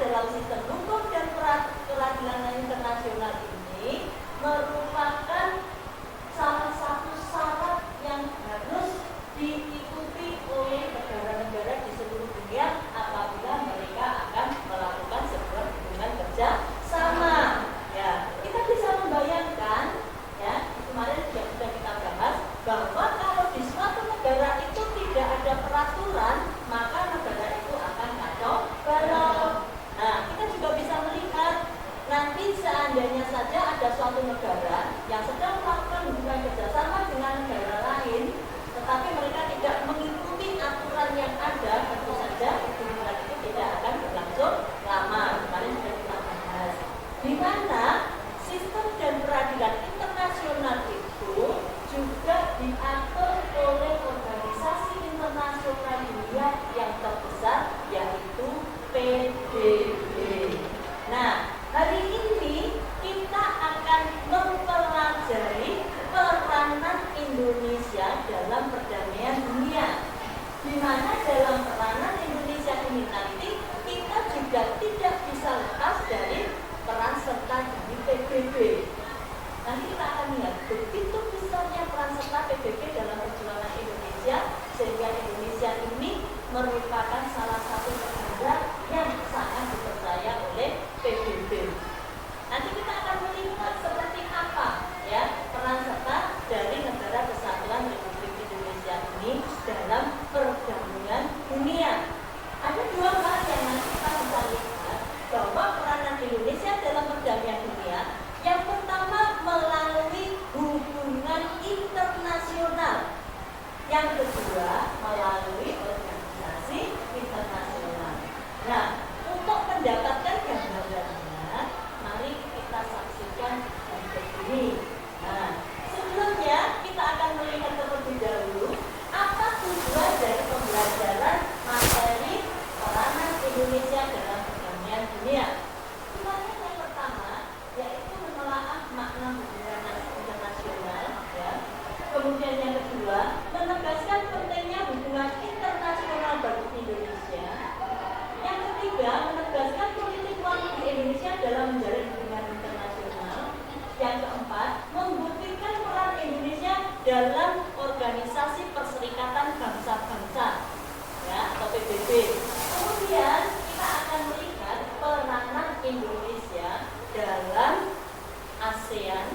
dalam sistem hukum dan peradilan internasional ini merupakan salah satu syarat yang harus diikuti oleh negara-negara di seluruh dunia apabila mereka akan melakukan sebuah hubungan kerja sama. Ya, kita bisa membayangkan, ya, kemarin juga sudah kita bahas bahwa kalau di suatu negara itu tidak ada peraturan, maka negara itu akan kacau balau. Nah, kita juga bisa melihat nanti seandainya saja ada suatu negara yang sedang melakukan hubungan kerjasama dengan negara lain, tetapi mereka tidak mengikuti aturan yang ada, tentu saja hubungan itu tidak akan berlangsung lama. Kemarin sudah kita bahas. Di mana sistem dan peradilan internasional itu juga diatur oleh organisasi internasional dunia yang terbesar, yaitu PBB. Nah, hari ini kita akan mempelajari peranan Indonesia dalam perdamaian dunia, di mana dalam peranan Indonesia ini nanti kita juga tidak bisa lepas dari peran serta dari PBB. Nanti kita akan lihat begitu besarnya peran serta PBB dalam perjuangan Indonesia, sehingga Indonesia ini merupakan salah satu negara yang sangat dipercaya oleh PBB. Nanti kita akan melihat seperti apa, ya, peran serta dari Negara Kesatuan Republik Indonesia ini dalam perdamaian dunia. Ada dua hal yang nanti kita bisa lihat bahwa peranan Indonesia dalam perdamaian dunia. Yang pertama, melalui hubungan internasional. Yang kedua, melalui organisasi internasional. Nah, untuk mendapatkan gambarannya, mari kita saksikan berikut ini. Nah, sebelumnya kita akan melihat terlebih dahulu apa tujuan dari pembelajaran materi peranan Indonesia dalam perdamaian dunia. Tujuannya yang pertama yaitu menelaah makna hubungan internasional, ya. Kemudian yang kedua, menegaskan pentingnya hubungan internasional bagi Indonesia. Yang ketiga, menegaskan politik luar negeri Indonesia dalam menjalin hubungan internasional. Yang keempat, membuktikan peran Indonesia dalam Organisasi Perserikatan Bangsa-Bangsa, ya, atau PBB. Kemudian kita akan melihat peranan Indonesia dalam ASEAN.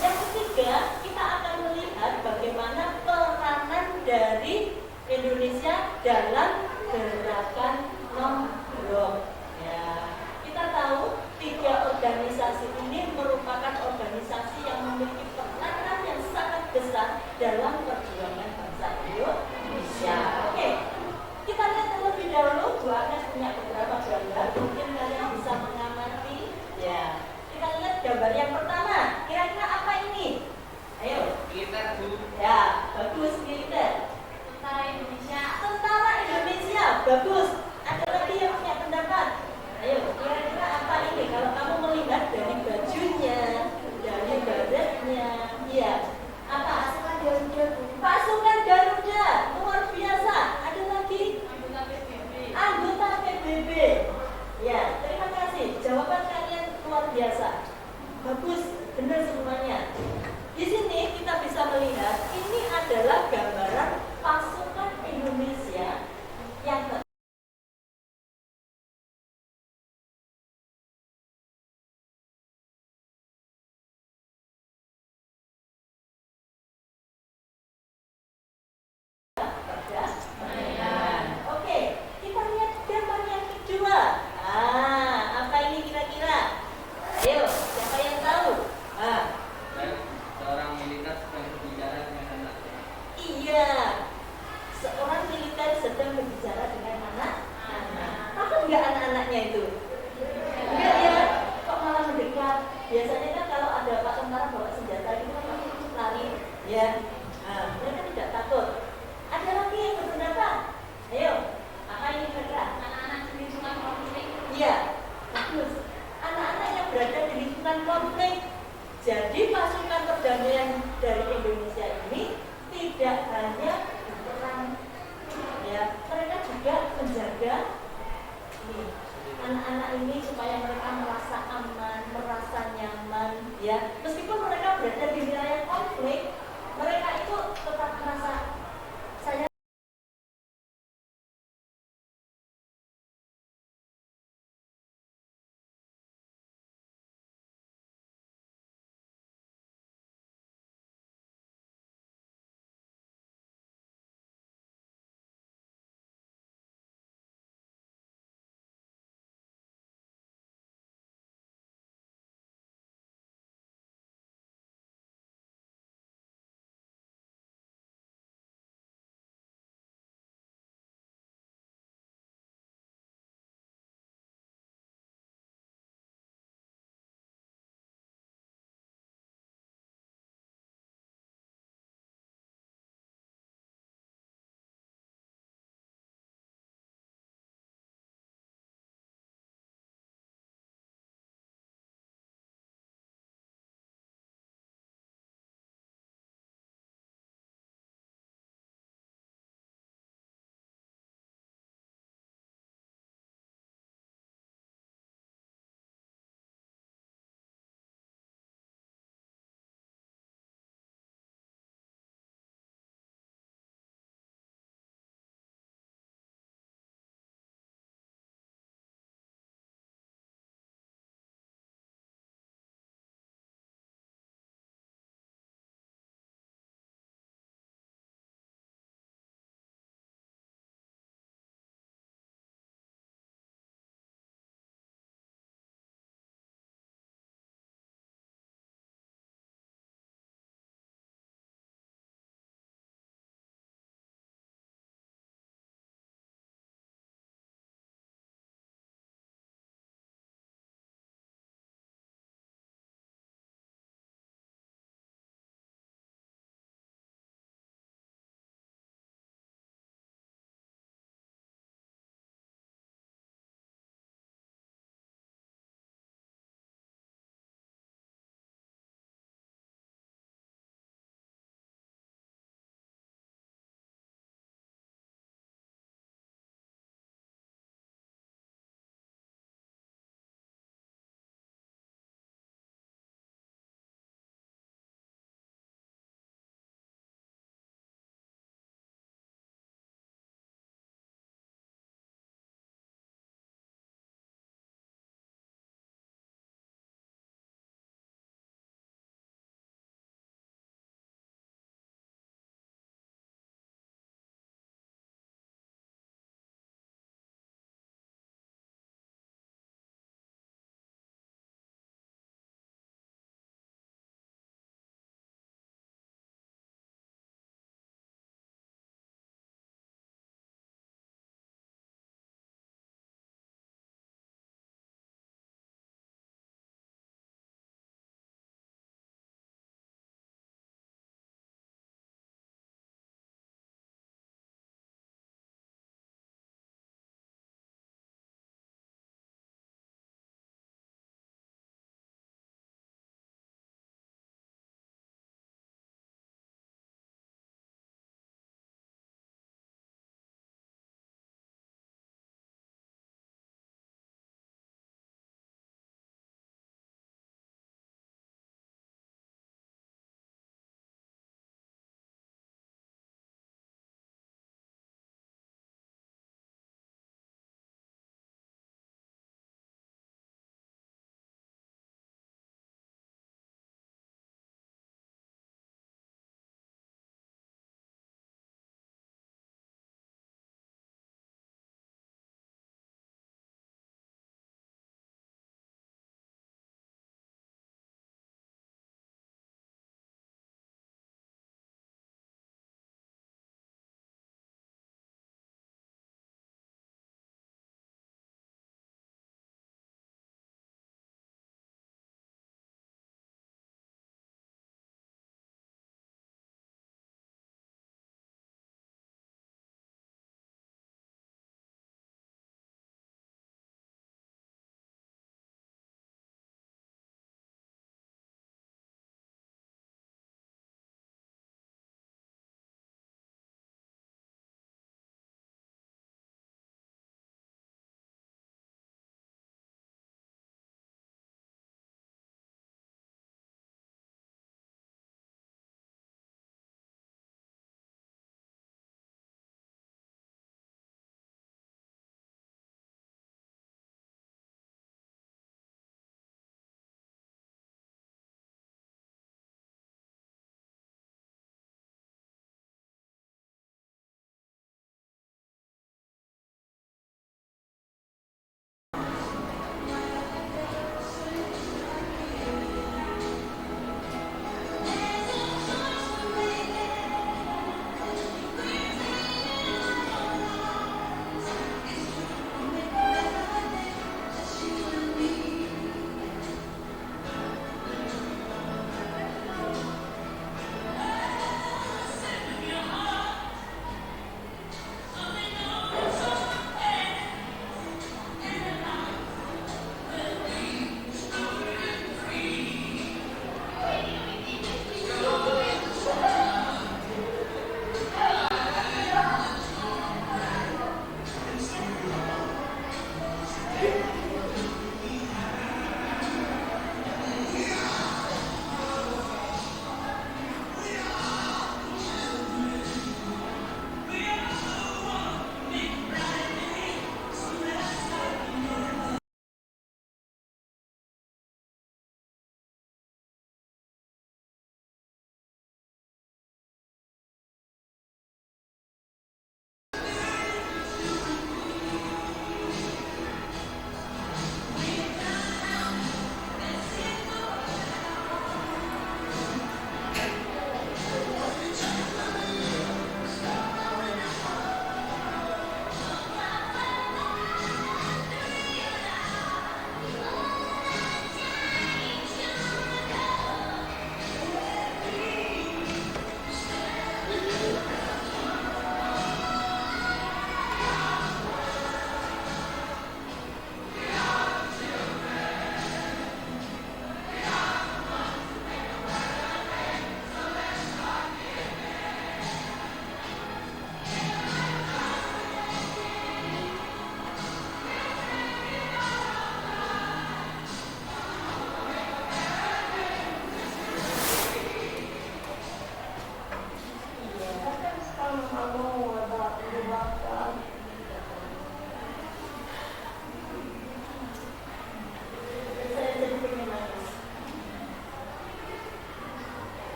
Yang ketiga, kita akan melihat bagaimana peranan dari Indonesia dalam gerakan non-blok. Ya, kita tahu tiga organisasi ini merupakan organisasi yang memiliki peranan yang sangat besar dalam perjuangan bangsa Indonesia. Oke, kita lihat terlebih dahulu. Bu Agnes punya beberapa gambar, mungkin kalian bisa mengamati. Ya, kita lihat gambar yang pertama. Kira-kira apa ini? Ayo. Militer, Bu. Ya, bagus, militer. Tentara Indonesia. Tentara Indonesia, bagus. Ada lagi yang punya pendapat? Ayo, kira-kira apa ini? Kalau kamu melihat dari bajunya, dari badannya, iya. Apa? Pasukan Garuda. Pasukan Garuda, luar biasa. Ada lagi? Anggota PBB. Anggota PBB. Ya, terima kasih. Jawaban kalian luar biasa. Bagus, benar semuanya. Di sini kita bisa melihat ini adalah gambaran pasukan Indonesia yang Oke, kita lihat gambar yang kedua. Apa ini kira-kira? Ayo, siapa yang tahu? Seorang militer sedang berbicara dengan anaknya. Iya, seorang militer sedang berbicara dengan anak-anak. Takut nggak anak-anaknya itu? Enggak ya, kok malah mendekat? Biasanya kan kalau ada pak tentara bawa senjata itu kan pasti lari, ya. Mereka tidak takut. Ada lagi yang berpendapat? Ayo, apa ini kira-kira? Anak-anak di lingkungan konflik. Iya, bagus. Anak-anak yang berada di lingkungan konflik. Jadi pasukan perdamaian dari Indonesia ini tidak hanya berperang, ya, mereka juga menjaga anak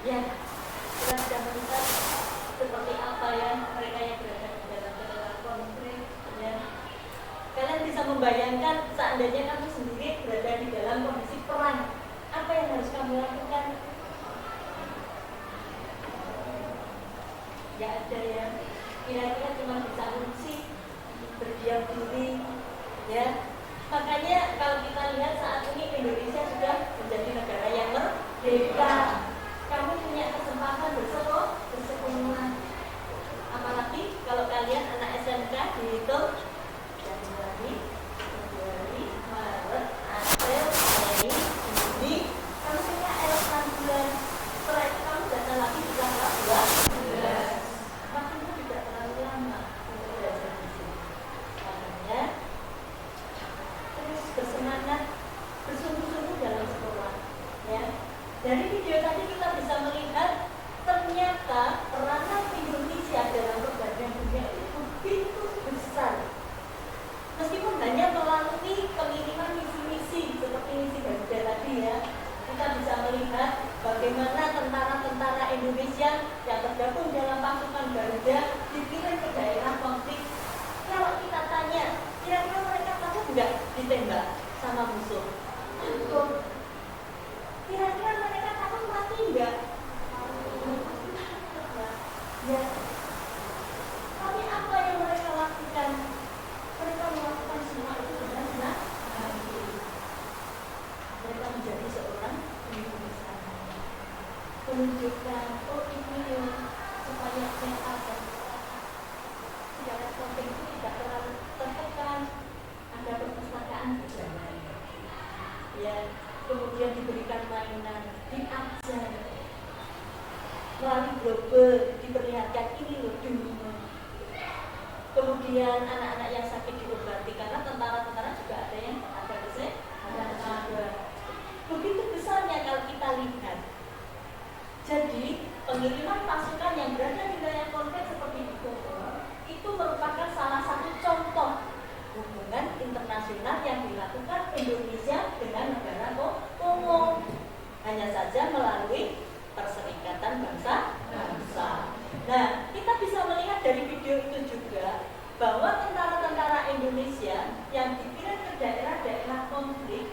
Ya, kita sudah melihat seperti apa ya mereka yang berada di dalam daerah konflik. Ya, kalian bisa membayangkan seandainya kamu sendiri berada di dalam kondisi perang, apa yang harus kamu lakukan? Ya ada ya, kira-kira cuma bisa ngungsi, berdiam diri, ya. Makanya kalau kita lihat saat ini Indonesia sudah menjadi negara yang merdeka. Kamu punya kesempatan bersekolah. Apalagi kalau kalian anak SMK dihitung Januari, Februari, Maret, April, Mei, Juni, kamu punya 6 bulan. Setelah itu kamu datang lagi di tanggal 12. Waktunya tidak terlalu lama untuk belajar di sini. Makanya terus bersemangat, bersungguh-sungguh dalam sekolah. Ya. Dari video tadi kita bisa melihat ternyata peranan Indonesia dalam perbandingan dunia itu begitu besar. Meskipun hanya melalui pengiriman misi-misi seperti misi Garuda tadi ya, kita bisa melihat bagaimana tentara-tentara Indonesia yang tergabung dalam pasukan Garuda dikirim ke daerah konflik. Kalau kita tanya, kira-kira mereka takut nggak ditembak sama musuh? Takut. Kira-kira mereka takut mati nggak? Ya. Tapi apa yang mereka lakukan? Mereka melakukan semua itu dengan senang hati. Mereka menjadi seorang pemimpin besar. Menunjukkan, oh ini loh, supaya saya ada. Tidak konflik itu tidak terlalu tertekan. Ada perpustakaan sejarah. Ya, kemudian diberikan mainan, diajar. Melalui global diperlihatkan ini loh dunia. Kemudian anak-anak yang sakit diobati karena tentara-tentara juga ada yang ada kesehatan. Begitu besarnya kalau kita lihat. Jadi pengiriman pasukan yang berada di wilayah konflik seperti itu merupakan salah satu contoh hubungan internasional yang dilakukan Indonesia dengan negara Kongo. Hanya saja melalui Perserikatan Bangsa-Bangsa. Nah, kita bisa melihat dari video itu juga bahwa tentara-tentara Indonesia yang dikirim ke daerah-daerah konflik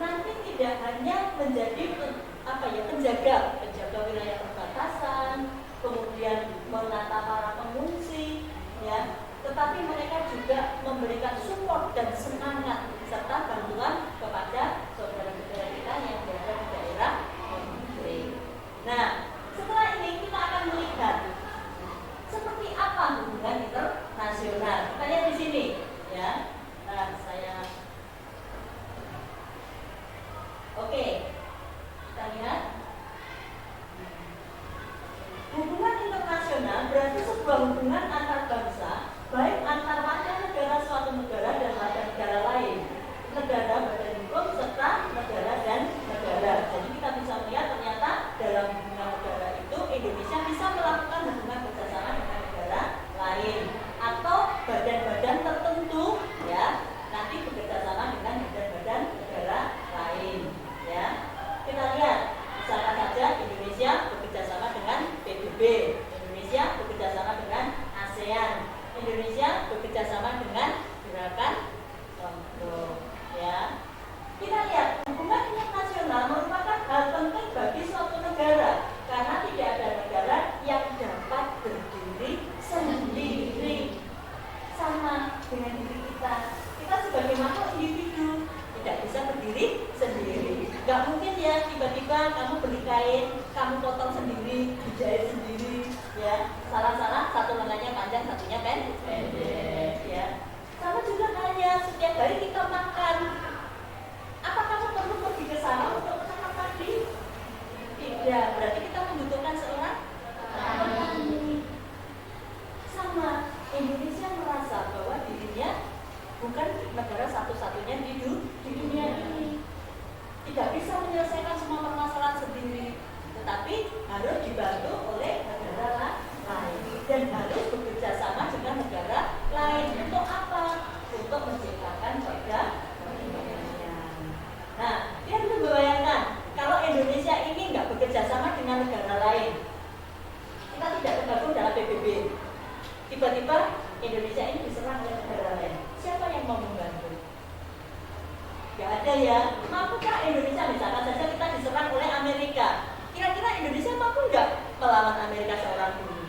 nanti tidak hanya menjadi penjaga wilayah perbatasan, kemudian menata para pengungsi, ya, tetapi mereka juga memberikan support dan semangat serta bantuan kepada saudara-saudara kita yang berada di daerah konflik. Nah, setelah ini kita akan melihat seperti apa hubungan internasional. Kita lihat di sini, ya. Nah, Oke, kita lihat. Hubungan internasional berarti sebuah hubungan antar bangsa, baik antar warga negara suatu negara dan warga negara lain, negara badan hukum serta negara dan negara. Jadi kita bisa melihat ternyata dalam hubungan negara itu Indonesia bisa melakukan hubungan kerjasama dengan negara lain atau badan-badan tertentu, ya, nanti bekerjasama dengan badan-badan negara lain, ya. Kita lihat, misalkan saja Indonesia bekerjasama dengan PBB, Indonesia bekerjasama dengan ASEAN, Indonesia bekerjasama dengan Gerakan Lombok, ya. Kita lihat hubungan internasional merupakan hal penting bagi suatu negara karena tidak ada negara yang dapat berdiri sendiri sama dengan diri kita. Kita sebagai makhluk individu tidak bisa berdiri sendiri. Gak mungkin ya tiba-tiba kamu beli kain, kamu potong sendiri, dijahit sendiri, ya. Salah-salah satu lengannya panjang, satunya pendek, ya. Sama juga halnya setiap hari kita makan. Apa kamu perlu pergi ke sana untuk makan tadi? Tidak, berarti kita membutuhkan seorang petani. Sama, Indonesia merasa bahwa dirinya bukan negara satu-satunya di dunia ini. Tidak bisa menyelesaikan semua permasalahan sendiri, tetapi harus dibantu oleh negara lain dan harus bekerja sama dengan negara lain. Untuk apa? Untuk menciptakan perdamaian. Nah, dia bisa membayangkan kalau Indonesia ini nggak bekerja sama dengan negara lain. melawan Amerika seorang diri?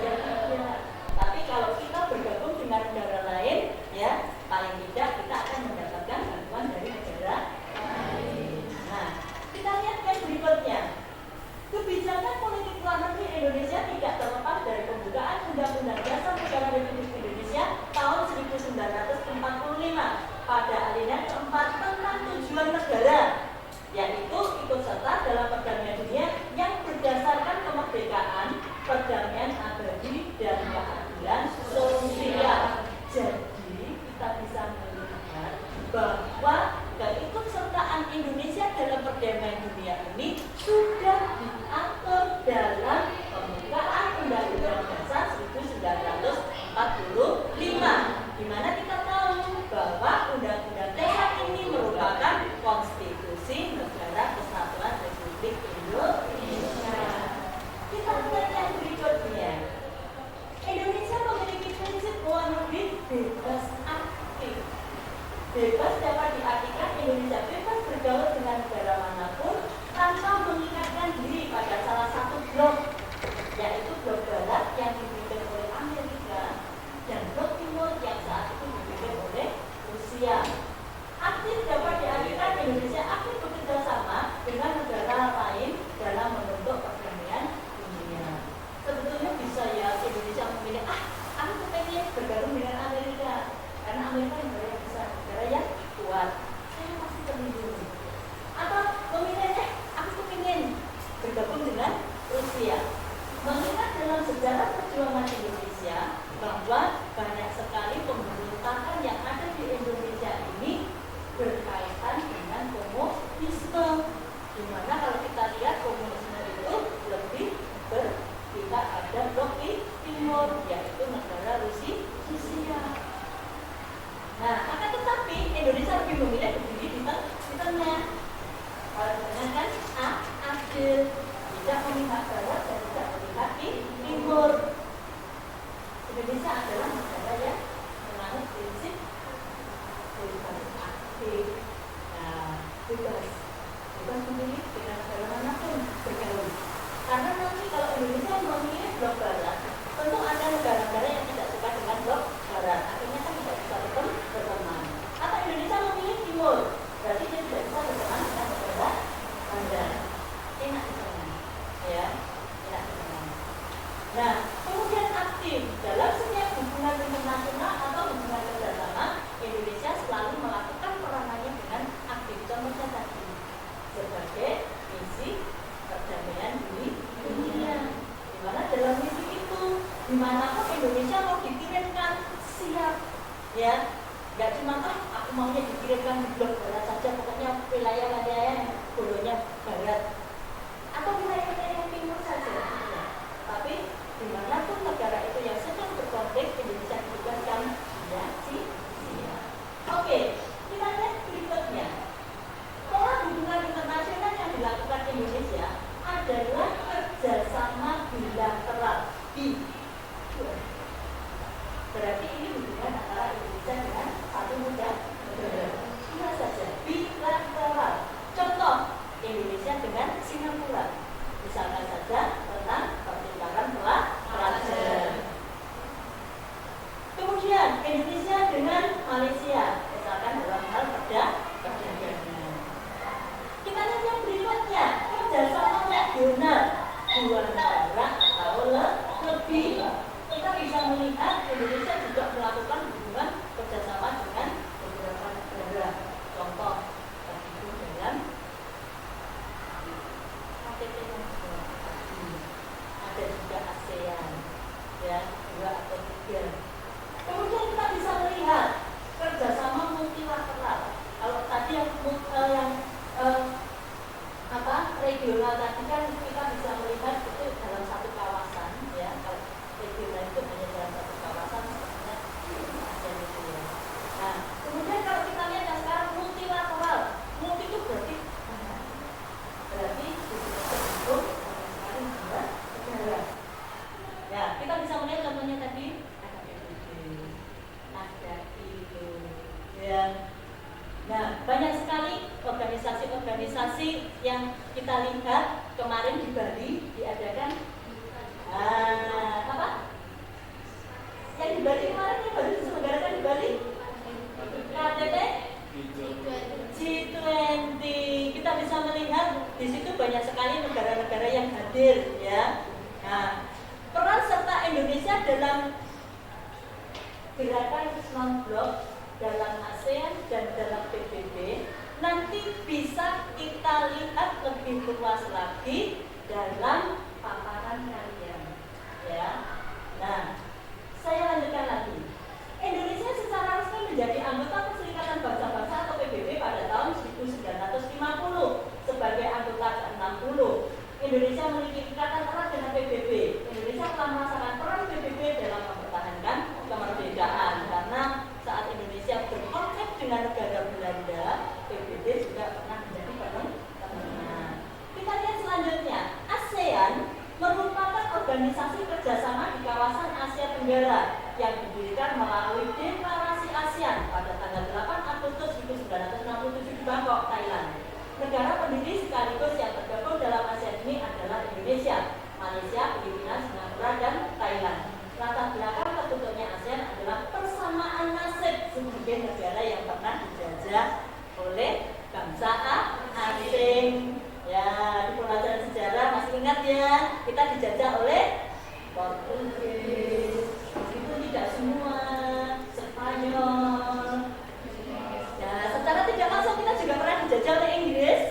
Ya tidak. Tapi kalau kita bergabung dengan negara lain, ya paling tidak kita akan mendapatkan bantuan dari negara lain. Nah, kita lihat yang berikutnya. Kebijakan politik luar negeri Indonesia tidak terlepas dari pembukaan Undang-Undang Dasar Negara Republik Indonesia tahun 1945 pada alinea keempat tentang tujuan negara, yaitu ikut serta dalam perdamaian dunia yang berdasarkan kemerdekaan, perdamaian abadi, dan keadilan sosial. Jadi kita bisa melihat bahwa keikutsertaan Indonesia dalam perdamaian dunia ini sudah diatur dalam pembukaan Undang-Undang Dasar 1945, di mana kita tahu bahwa Undang-Undang Dasar ini merupakan konstitusi Negara Kesatuan Republik Indonesia. Kita lihat yang berikutnya. Indonesia memiliki prinsip luar negeri bebas aktif. Bebas dapat diartikan Indonesia bebas bergaul dengan negara manapun tanpa mengikatkan diri pada salah satu blok, yaitu blok barat yang dipimpin oleh Amerika dan blok timur yang saat itu dipimpin oleh Rusia. Aktif dapat diartikan Indonesia aktif bekerja sama dengan negara lain dalam membentuk perdamaian dunia. Sebetulnya bisa ya Indonesia memilih, aku pengen bergabung dengan Amerika karena Amerika negara yang besar, negara yang kuat, saya pasti terlindungi. Atau memilih, aku pengen bergabung dengan Rusia. Mengingat dalam sejarah perjuangan Indonesia bahwa banyak sekali pemberontakan yang ada di Indonesia ini berkaitan dengan komunisme, di mana kalau kita lihat komunisme itu lebih berpihak pada blok timur, yaitu negara Rusia. Nah, akan tetapi Indonesia lebih memilih berdiri di tengah. Kalau di tengah kan adil, tidak memihak barat dan tidak memihak timur. Indonesia adalah negara yang menganut prinsip bebas aktif. Nah, bebas memilih dengan negara manapun bergaul. Karena nanti kalau Indonesia memilih blok barat, tentu ada negara-negara yang tidak suka dengan blok barat. Akhirnya kan tidak bisa berteman. Atau Indonesia memilih timur, berarti dia tidak bisa berteman dengan negara barat. Enak di tengah, ya, enak di tengah. Nah, kemudian aktif dalam setiap hubungan internasional atau hubungan kerjasama, Indonesia selalu melakukan peranannya dengan aktif. Contohnya tadi sebagai misi perdamaian dunia, di mana dalam misi itu dimanapun Indonesia mau dikirimkan siap, ya, nggak cuma aku maunya dikirimkan di blok barat saja, pokoknya wilayah-wilayah yang bodohnya barat atau wilayah-wilayah timur saja, ya. Tapi dimanapun negara itu yang sedang berkonflik, Indonesia ditugaskan ya siap. Oke, kita lihat berikutnya. Pola hubungan internasional yang dilakukan Indonesia adalah kerjasama bilateral. Berarti ini hubungan antara Indonesia dengan satu negara. Ingat saja, bilateral. Contoh, Indonesia dengan Singapura. Misalkan saja tentang pertukaran pelajar. Kemudian Indonesia dengan Malaysia, misalkan dalam hal perdagangan. Kita lihat yang berikutnya, kerjasama regional dua negara atau lebih. Kita bisa melihat Indonesia juga melakukan hubungan kerjasama dengan beberapa negara. Contoh, terhitung dalam KTT yang ada juga ASEAN, ya, 2 atau 3. Kemudian kita bisa melihat kerjasama multilateral. Kalau tadi yang regional tadi kan kita bisa melihat itu dalam satu kawasan, ya. Kalau regional itu hanya dalam satu kawasan, sebenarnya ASEAN itu, ya. Nah, kemudian kalau kita lihat yang sekarang multilateral, multi itu berarti terhitung sekali dua negara. Ya, kita bisa melihat contohnya tadi ada PBB, ada itu, ya. Nah, banyak sekali organisasi-organisasi yang kita lihat kemarin di Bali diadakan yang hadir ya. Nah, peran serta Indonesia dalam gerakan non-blok dalam ASEAN dan dalam PBB nanti bisa kita lihat lebih luas lagi dalam paparan kalian ya. Nah, saya lanjutkan lagi. Indonesia secara resmi menjadi anggota Perserikatan Bangsa-Bangsa atau PBB pada tahun 1950 sebagai anggota ke-60. Indonesia memiliki ikatan erat dengan PBB. Indonesia telah merasakan peran PBB dalam mempertahankan kemerdekaan karena saat Indonesia berkonflik dengan negara Belanda, PBB juga pernah menjadi penengah. Kita lihat selanjutnya, ASEAN merupakan organisasi kerjasama di kawasan Asia Tenggara yang didirikan melalui Deklarasi ASEAN pada tanggal 8 Agustus 1967 di Bangkok, Thailand. Negara pendiri sekaligus yang tergabung dalam ASEAN ini adalah Indonesia, Malaysia, Filipina, Singapura, dan Thailand. Latar belakang terbentuknya ASEAN adalah persamaan nasib sebagai negara yang pernah dijajah oleh bangsa asing. Ya, di pelajaran sejarah masih ingat ya, kita dijajah oleh Portugis. Itu tidak semua, Spanyol. Ya, secara tidak langsung kita juga pernah dijajah oleh Inggris.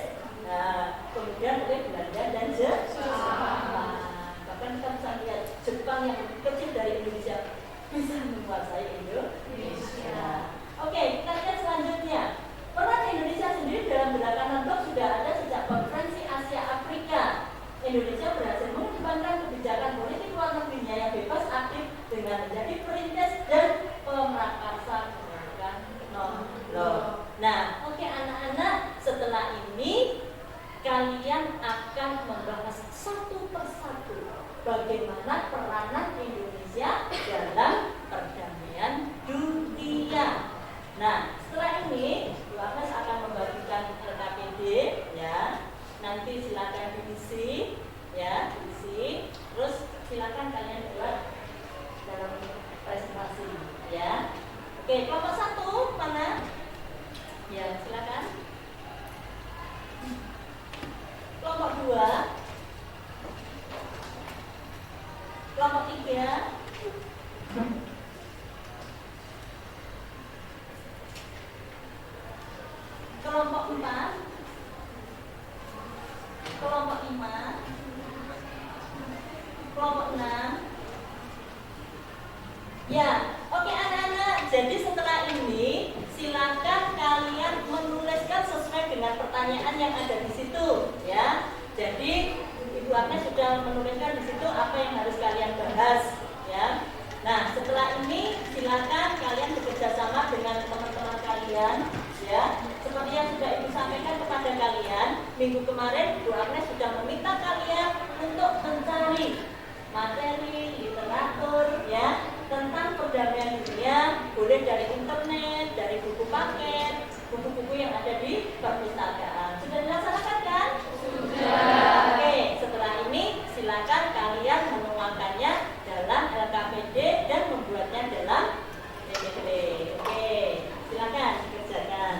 Nah, kemudian oleh Belanda dan Jepang. Bahkan kita bisa lihat Jepang yang lebih kecil dari Indonesia bisa menguasai Indonesia. Oke, kita lihat selanjutnya. Peran Indonesia sendiri dalam gerakan non-blok sudah ada sejak konferensi Asia Afrika. Indonesia berhasil mengedepankan kebijakan politik luar negerinya yang bebas aktif dengan menjadi perintis dan pemrakarsa gerakan non-blok. Nah, oke anak-anak, setelah ini kalian akan membahas satu persatu bagaimana peranan Indonesia dalam perdamaian dunia. Nah, setelah ini Bu Agnes akan membagikan LKPD ya. Nanti silakan diisi ya, diisi. Terus silakan kalian buat dalam presentasi ya. Oke, kelompok 1 mana? Ya, silakan. Kelompok 2, kelompok 3, kelompok 4, kelompok 5, kelompok 6. Ya, oke anak-anak. Jadi setelah ini silakan kalian menuliskan sesuai dengan pertanyaan yang ada di situ ya. Jadi Ibu Agnes sudah menuliskan di situ apa yang harus kalian bahas ya. Nah, setelah ini silakan kalian bekerja sama dengan teman-teman kalian ya. Seperti yang sudah Ibu sampaikan kepada kalian, minggu kemarin Bu Agnes sudah meminta kalian untuk mencari materi literatur ya tentang perdamaian dunia, boleh dari internet, dari buku paket, buku-buku yang ada di perpustakaan. Sudah dilaksanakan kan? Sudah. Oke, setelah ini silakan kalian menuangkannya dalam LKPD dan membuatnya dalam PPT. Oke, silakan dikerjakan.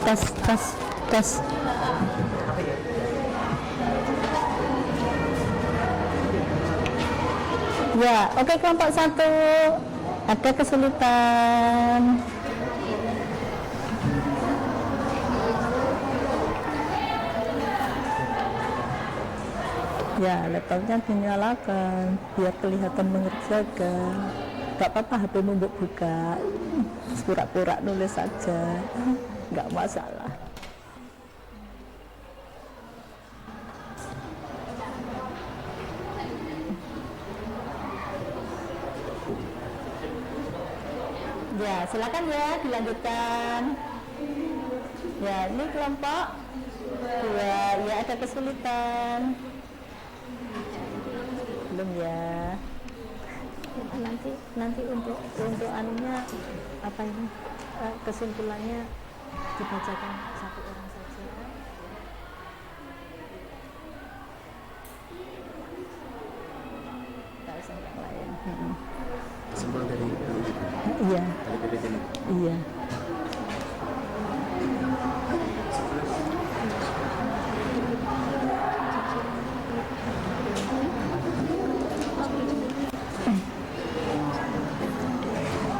tes tes tes. Ya, oke, kelompok 1 ada kesulitan. Ya, laptopnya dinyalakan biar kelihatan mengerjakan. Gak apa-apa, HP-mu buka, pura-pura nulis saja, gak masalah. Ya, silakan ya, dilanjutkan. Ya, ini kelompok 2, ya ada kesulitan. Belum ya. Nanti untuk anunya apa ini, kesimpulannya dibacakan satu orang saja. Tidak usah yang lain. Kesimpulan dari Iya. PPT ini. Iya.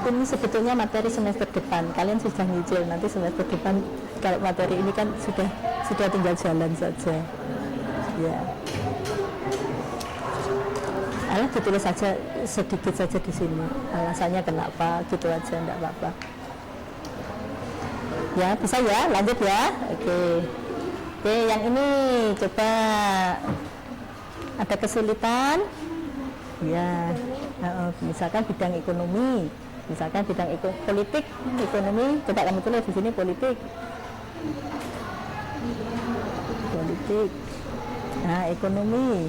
Ini sebetulnya materi semester depan. Kalian sudah nyicil, nanti semester depan kalau materi ini kan sudah tinggal jalan saja. Ya. Alah, ditulis saja sedikit saja di sini. Alasannya kenapa, gitu aja, enggak apa-apa. Ya, bisa ya, lanjut ya. Oke, yang ini coba ada kesulitan. Ya, misalkan bidang ekonomi. Misalkan bidang politik, ekonomi, coba kamu tulis di sini politik. Nah, ekonomi,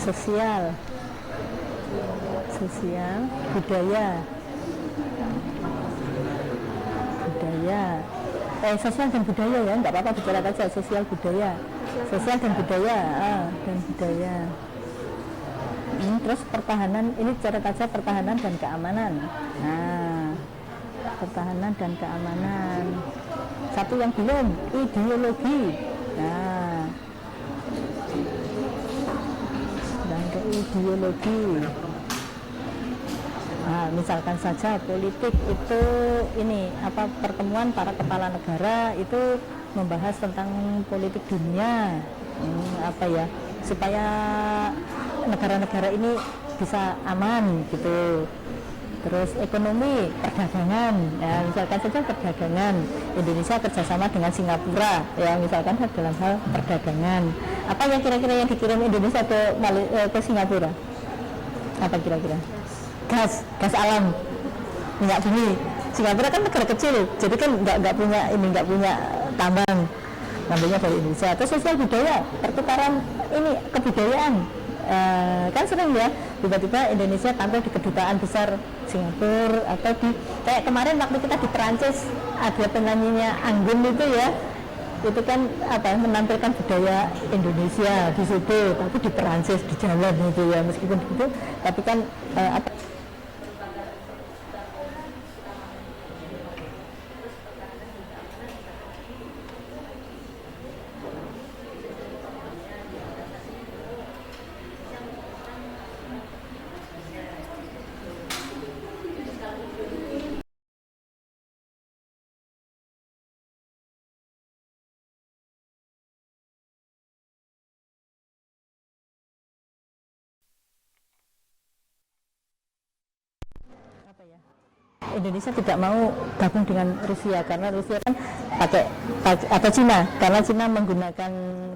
sosial, budaya, sosial dan budaya ya, nggak apa-apa, bicara aja sosial dan budaya. Terus pertahanan, ini catat aja pertahanan dan keamanan. Nah, pertahanan dan keamanan. Satu yang belum, ideologi. Nah, dan ke ideologi. Nah, misalkan saja politik itu ini apa, pertemuan para kepala negara itu membahas tentang politik dunia, apa ya, supaya negara-negara ini bisa aman gitu. Terus ekonomi, perdagangan, ya misalkan saja perdagangan, Indonesia kerjasama dengan Singapura, ya misalkan dalam hal perdagangan. Apa yang kira-kira yang dikirim Indonesia ke Singapura? Apa kira-kira? Gas alam, minyak bumi. Singapura kan negara kecil, jadi kan nggak punya tambang, ngambilnya dari Indonesia. Terus sosial budaya, pertukaran ini kebudayaan. Kan sering ya tiba-tiba Indonesia tampil di kedutaan besar Singapura, atau kayak kemarin waktu kita di Perancis ada penyanyinya Anggun itu ya, itu kan apa, menampilkan budaya Indonesia di situ, tapi di Perancis di jalan itu ya, meskipun begitu tapi kan apa. Indonesia tidak mau gabung dengan Rusia karena Rusia kan pakai atau Cina, karena Cina menggunakan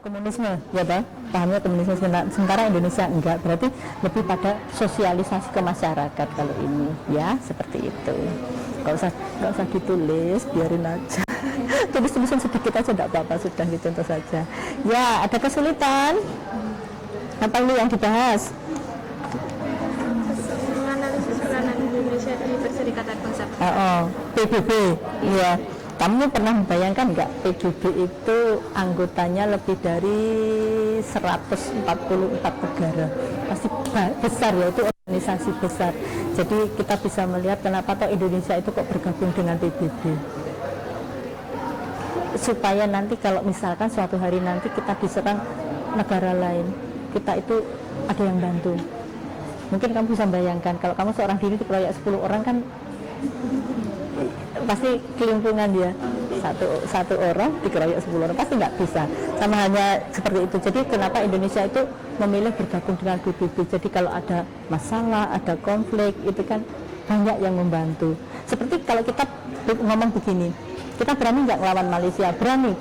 komunisme, ya toh, pahamnya komunisme, sementara Indonesia enggak. Berarti lebih pada sosialisasi ke masyarakat kalau ini, ya seperti itu. Nggak usah ditulis, biarin aja. Tulis-tulisan sedikit aja enggak apa-apa, sudah gitu contoh saja. Ya, ada kesulitan. Apa ini yang dibahas? Indonesia di Perserikatan Bangsa. PBB, iya. Kamu pernah membayangkan nggak PBB itu anggotanya lebih dari 144 negara? Pasti besar ya, itu organisasi besar. Jadi kita bisa melihat kenapa toh Indonesia itu kok bergabung dengan PBB. Supaya nanti kalau misalkan suatu hari nanti kita diserang negara lain, kita itu ada yang bantu. Mungkin kamu bisa bayangkan kalau kamu seorang diri dikeroyok 10 orang kan pasti kelimpungan dia. Satu orang dikeroyok 10 orang pasti nggak bisa. Sama hanya seperti itu. Jadi kenapa Indonesia itu memilih bergabung dengan PBB. Jadi kalau ada masalah, ada konflik itu kan banyak yang membantu. Seperti kalau kita ngomong begini, kita berani nggak melawan Malaysia? Berani.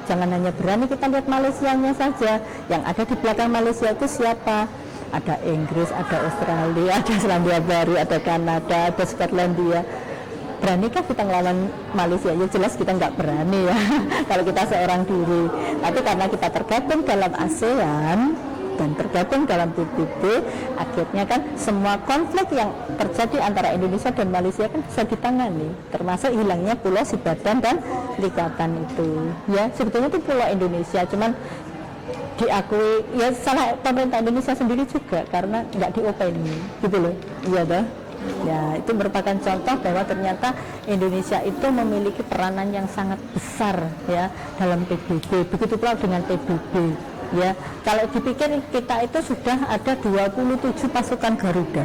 Jangan hanya berani, kita lihat Malaysianya saja. Yang ada di belakang Malaysia itu siapa? Ada Inggris, ada Australia, ada Selandia Baru, ada Kanada, ada Skotlandia. Beranikah kita ngelawan Malaysia? Ya jelas kita nggak berani ya kalau kita seorang diri. Tapi karena kita tergabung dalam ASEAN dan tergabung dalam PBB, akhirnya kan semua konflik yang terjadi antara Indonesia dan Malaysia kan bisa ditangani, termasuk hilangnya Pulau Sibadan dan Likatan itu. Ya sebetulnya itu Pulau Indonesia, cuman diakui ya salah pemerintah Indonesia sendiri juga karena nggak diopeni gitu loh. Iya dah. Ya, itu merupakan contoh bahwa ternyata Indonesia itu memiliki peranan yang sangat besar ya dalam PBB. Begitu pula dengan PBB ya. Kalau dipikir kita itu sudah ada 27 pasukan Garuda.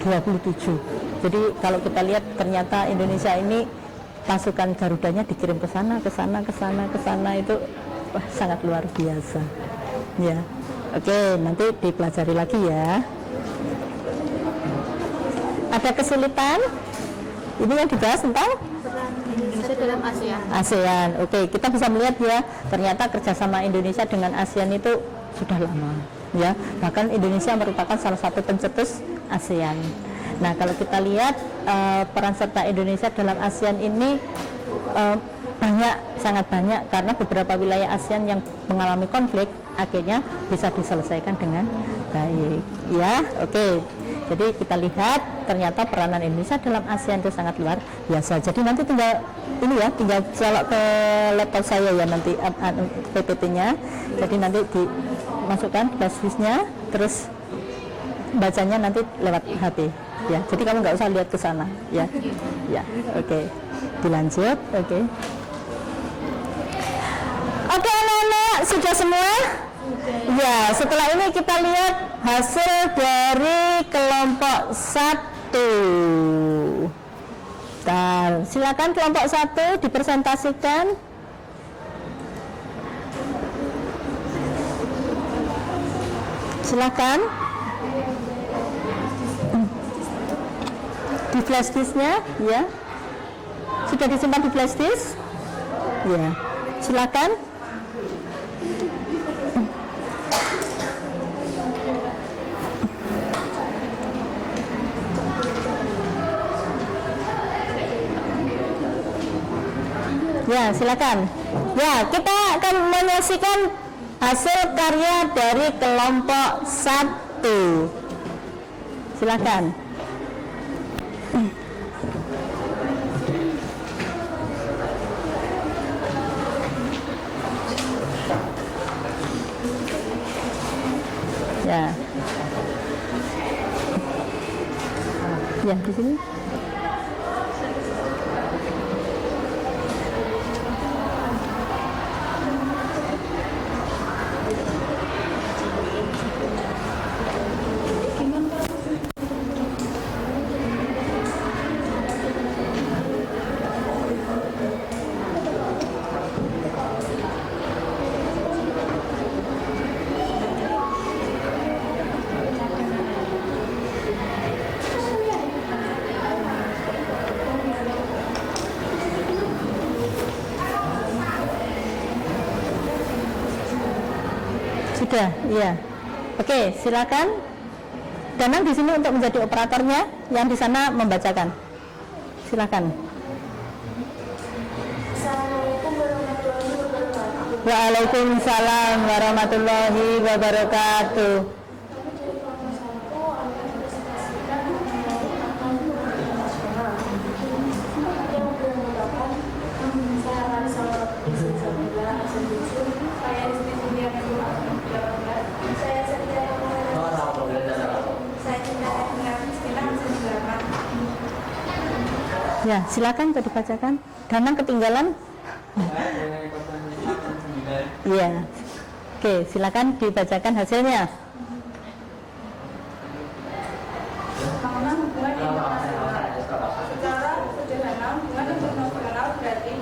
27. Jadi kalau kita lihat ternyata Indonesia ini pasukan Garudanya dikirim ke sana itu wah, sangat luar biasa. Ya. Oke, nanti dipelajari lagi ya. Ada kesulitan? Ini yang dibahas tentang Indonesia dalam ASEAN. ASEAN. Oke, kita bisa melihat ya, ternyata kerjasama Indonesia dengan ASEAN itu sudah lama. Ya, bahkan Indonesia merupakan salah satu pencetus ASEAN. Nah, kalau kita lihat peran serta Indonesia dalam ASEAN ini sangat banyak karena beberapa wilayah ASEAN yang mengalami konflik akhirnya bisa diselesaikan dengan baik. Ya, oke. Jadi kita lihat ternyata peranan Indonesia dalam ASEAN itu sangat luar biasa. Jadi nanti tinggal colok ke laptop saya ya nanti PPT-nya. Jadi nanti dimasukkan flashdisk-nya, terus bacanya nanti lewat HP. Ya, jadi kamu nggak usah lihat ke sana. Ya, ya, oke. Dilanjut, oke. Oke anak-anak, sudah semua? Ya, setelah ini kita lihat hasil dari kelompok 1. Dan silakan kelompok 1 dipresentasikan. Silakan. Di flash disk-nya, ya. Sudah disimpan di flash disk? Ya. Silakan. Ya, silakan. Ya, kita akan menyaksikan hasil karya dari kelompok 1. Silakan. Ya. Ya, di sini. Sudah, iya. Oke, silakan. Danang di sini untuk menjadi operatornya, yang di sana membacakan. Silakan. Waalaikumsalam warahmatullahi wabarakatuh. Saya Ya, silakan untuk dibacakan. Danang ketinggalan. Iya. Oke, silakan dibacakan hasilnya. Makna hubungan internasional. Secara sederhana, hubungan internasional berarti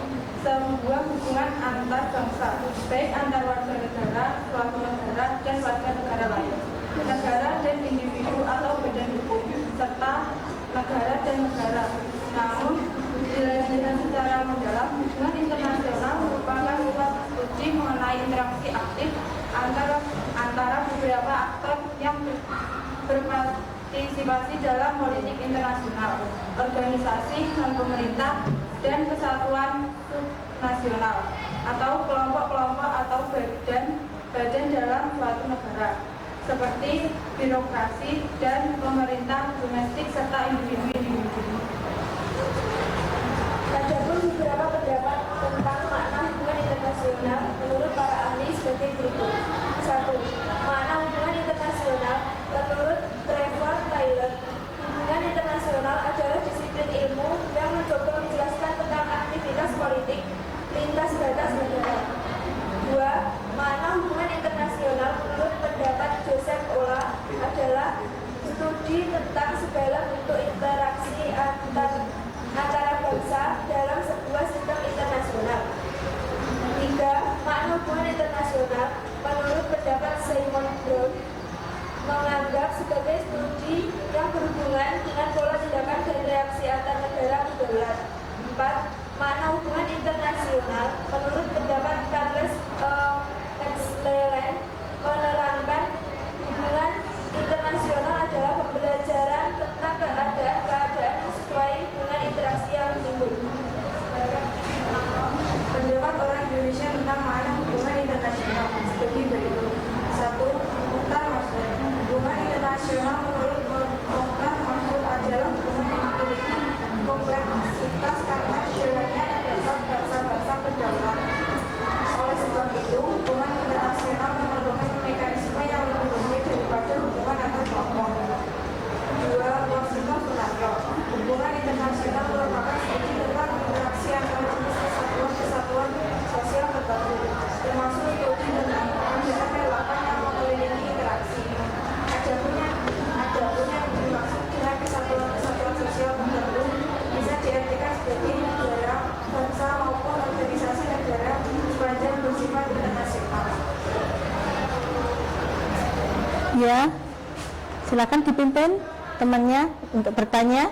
sebuah hubungan antar bangsa, baik antar warga negara, suatu negara, dan warga negara lain, negara dan individu atau badan hukum, serta negara dan negara. Namun, dilihat secara mendalam, hubungan internasional merupakan suatu studi mengenai interaksi aktif antara beberapa aktor yang berpartisipasi dalam politik internasional, organisasi non-pemerintah, dan kesatuan subnasional atau kelompok-kelompok atau badan dalam suatu negara, seperti birokrasi dan pemerintah domestik serta individu-individu. Adapun beberapa pendapat tentang makna hubungan internasional menurut para ahli sebagai berikut. 1. Makna hubungan internasional menurut Trevor Taylor. Hubungan internasional adalah disiplin ilmu yang mencoba menjelaskan tentang aktivitas politik lintas batas negara. 2. Makna hubungan internasional menurut pendapat Joseph Olah adalah studi tentang segala bentuk interaksi antara bangsa dalam sebuah sistem internasional. 3. Makna hubungan internasional menurut pendapat Simon Brown menganggap sebagai studi yang berhubungan dengan pola tindakan dan reaksi antar negara berdaulat. 4. Makna hubungan internasional menurut pendapat Carles Exleren menerangkan hubungan internasional adalah pembelajaran tentang keadaan sesuai dengan interaksi yang timbul. Pendapat orang Indonesia tentang makna hubungan internasional seperti berikut. 1. Mukhtar Masud. Hubungan internasional menurut Mukhtar Masud adalah hubungan yang memiliki kompleksitas karena jalannya terdapat bangsa-bangsa berdaulat. Oleh sebab itu, hubungan internasional memerlukan mekanisme yang lebih rumit daripada hubungan antar kelompok. 2. Washington Sunaryo. Hubungan internasional merupakan studi tentang interaksi antara jenis kesatuan sosial tertentu, termasuk studi tentang perbedaan relawan yang mengelilingi interaksi. Adapun yang dimaksud dengan kesatuan sosial tertentu bisa diartikan sebagai negara, bangsa maupun organisasi negara sepanjang bersifat internasional. Ya, silakan dipimpin temannya untuk bertanya.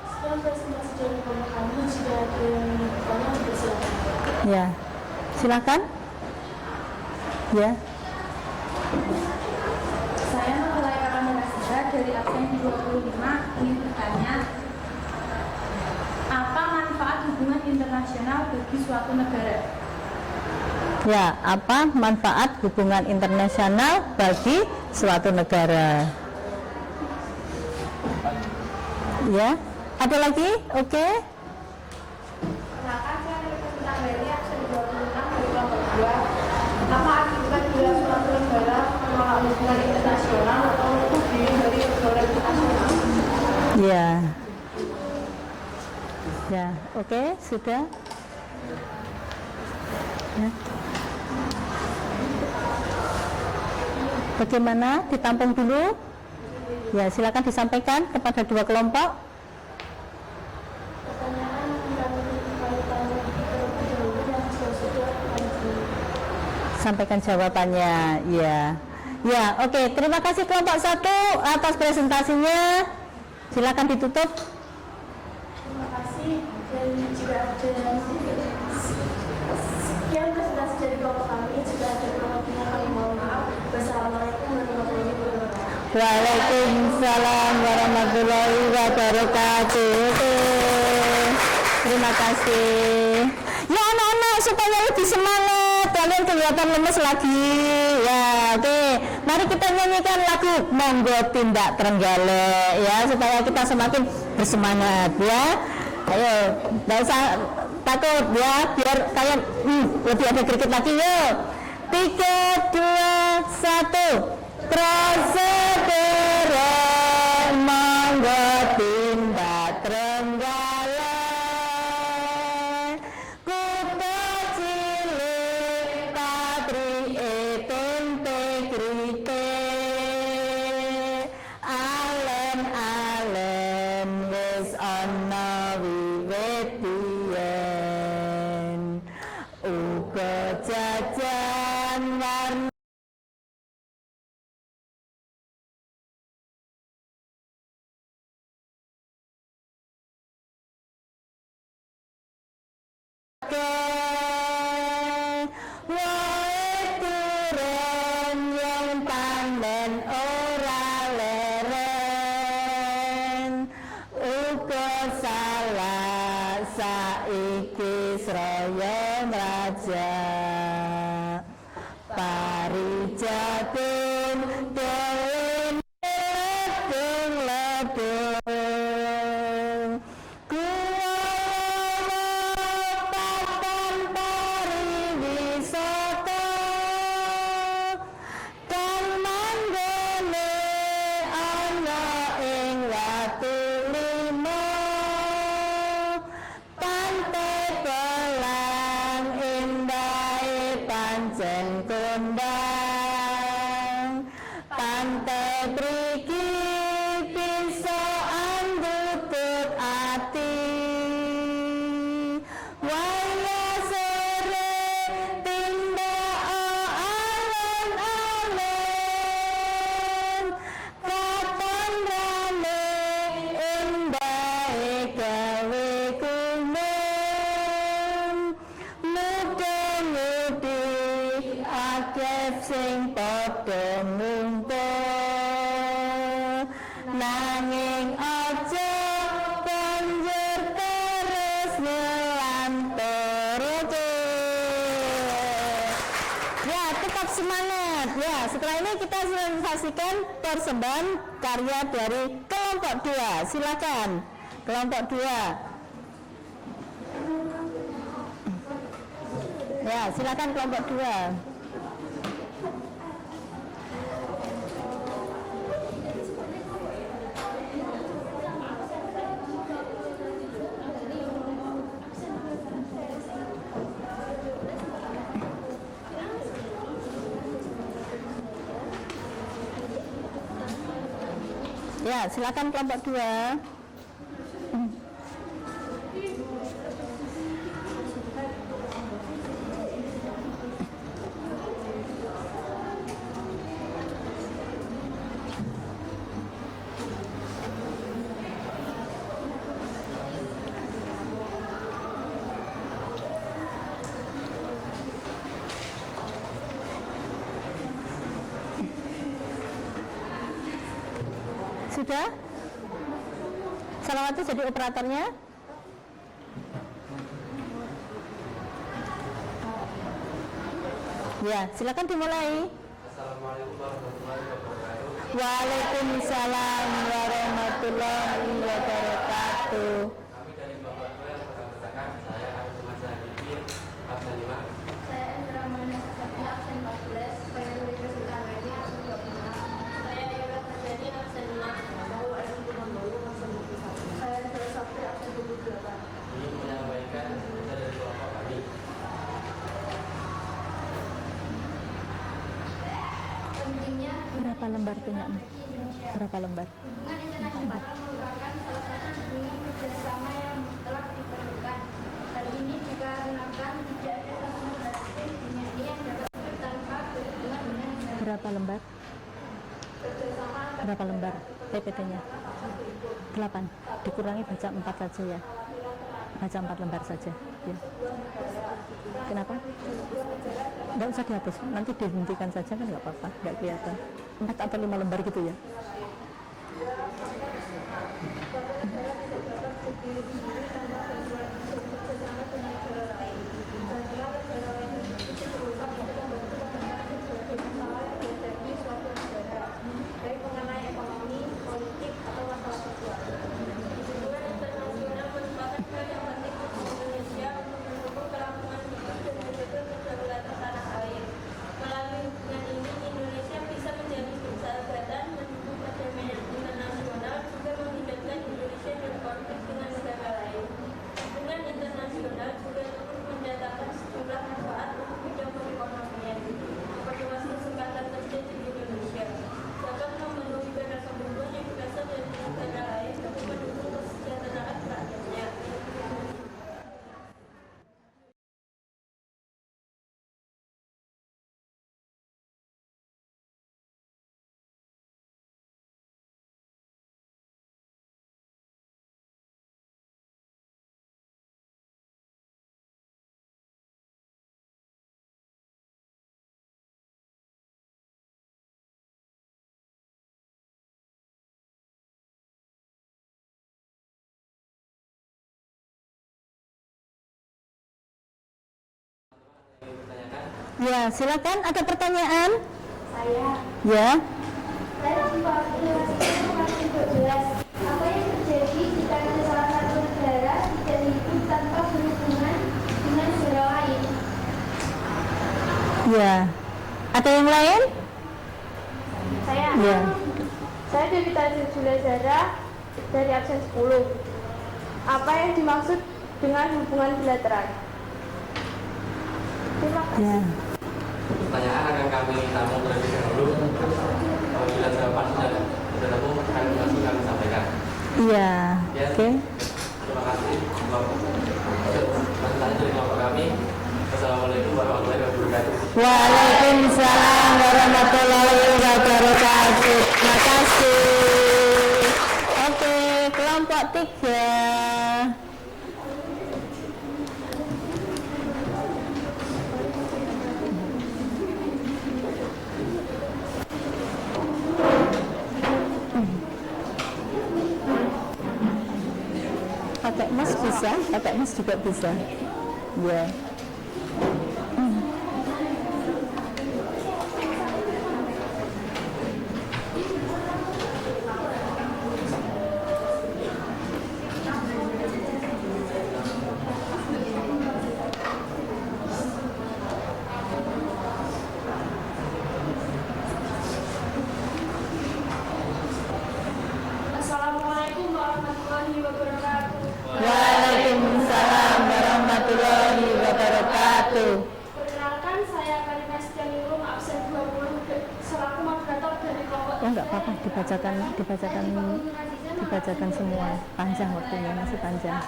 Setelah presentasi dari Bapak kami, jika ada yang bertanya, silakan. Ya, silakan. Ya, Saya Nurulai Karamurasida dari absen 25 ingin bertanya, apa manfaat hubungan internasional bagi suatu negara? ya, apa manfaat hubungan internasional bagi suatu negara? Ya, ada lagi? Oke. Silakan saya tentang dari absen 26 dari kelompok 2. Apa akibat bila suatu negara menolak hubungan internasional atau menutup diri dari hubungan internasional? Ya. Ya, oke, sudah. Ya. Bagaimana? Ditampung dulu. Ya, silakan disampaikan kepada dua kelompok. Pertanyaan tentang kaitan pendahuluan yang sudah Sampaikan jawabannya. Ya. Ya, oke. Terima kasih kelompok 1 atas presentasinya. Silakan ditutup. Terima kasih dan jika ada sekian presentasi dari kelompok kami, jika ada kemungkinan kami mohon maaf. Wassalamualaikum warahmatullahi wabarakatuh. Waalaikumsalam warahmatullahi wabarakatuh. Oke. Terima kasih. Ya anak-anak supaya lebih semangat, kalian kelihatan lemes lagi. Ya, oke. Mari kita nyanyikan lagu Monggo Tindak Trenggalek ya supaya kita semakin bersemangat ya. Ayo, nggak usah takut ya, biar kalian lebih ada greget lagi yuk. 3, 2, 1. Prasetera monggo tindak Trenggalek. mrike alen-alen wis ana wiwit biyen uga jajan warna wae turun yang panen ora leren uga salah saiki sraya raja parijatun dewen ledung kuwatan pariwisata kang manggone ana ing watu lima pantai Belang indahe pancen kondang pantai mriki bisa andutut ati waya sore tindak alen-alen katon rame indahe gawe kumem muda-mudi akeh sing padha ngumpul nanging aja banjur terus ngelantur. Ya, tetap semangat. Ya, setelah ini kita saksikan persembahan karya dari kelompok 2. Silakan kelompok 2. Ya, silakan kelompok 2. Ya, silakan kelompok 2. Sudah? Salawati jadi operatornya? Ya, silakan dimulai. Assalamualaikum warahmatullahi wabarakatuh. Waalaikumsalam warahmatullahi wabarakatuh. Kami dari Bapak Tua yang bersangkutan, saya Arif Mas Hadirin, absen 5. Saya Endra Manis Sakti, absen 14. Saya Ruli Kesulitan Lagi, absen 26. Saya Yoga Terjadi, absen 6. Saya Endra Sakti, absen 28. Ingin menyampaikan cerita dari kelompok kami. Pentingnya Berapa lembar punyamu? Berapa lembar? hubungan internasional merupakan salah satu hubungan kerjasama yang telah diperlukan. Hal ini dikarenakan tidak ada satu negara di dunia ini yang dapat tanpa berhubungan dengan negara. Berapa lembar? Kerjasama Berapa lembar PPT-nya? 8. Dikurangi baca 4 saja ya. Baca 4 lembar saja. Ya. Kenapa? Nggak usah dihapus. Nanti dihentikan saja kan nggak apa-apa. Nggak kelihatan. 4 atau 5 lembar gitu ya. baik mengenai ekonomi, politik, atau masalah sosial. Hubungan internasional merupakan hal yang penting untuk Indonesia untuk mendukung kelangsungan hidup dan menjaga kedaulatan tanah air. Melalui hubungan ini, Indonesia bisa menjadi persahabatan, mendukung perdamaian internasional, juga menghidupkan Indonesia berkonflik dengan negara lain. Ya, silakan. Ada pertanyaan? Saya Ya. Apa yang terjadi jika ada salah satu negara tidak hidup tanpa berhubungan dengan negara lain? Ya. Ada yang lain? Saya Ya. Saya Devita Julia Zara dari absen 10. Apa yang dimaksud dengan hubungan bilateral? Terima kasih. Ya. Pertanyaan akan kami tampung terlebih dahulu. Apabila jawaban sudah bertemu, akan langsung kami sampaikan. Iya. Ya, Oke. terima kasih. Pertanyaan dari kelompok kami. Assalamualaikum warahmatullahi wabarakatuh. Waalaikumsalam warahmatullahi wabarakatuh. Terima kasih. Oke, kelompok 3. Pakai mas bisa, pakai mas juga bisa. Ya. Assalamualaikum warahmatullahi wabarakatuh. Waalaikumsalam warahmatullahi wabarakatuh. Perkenalkan, saya Karina Setianingrum, absen 20 selaku moderator dari kelompok. Oh enggak apa-apa, dibacakan semua. Panjang waktunya, masih panjang.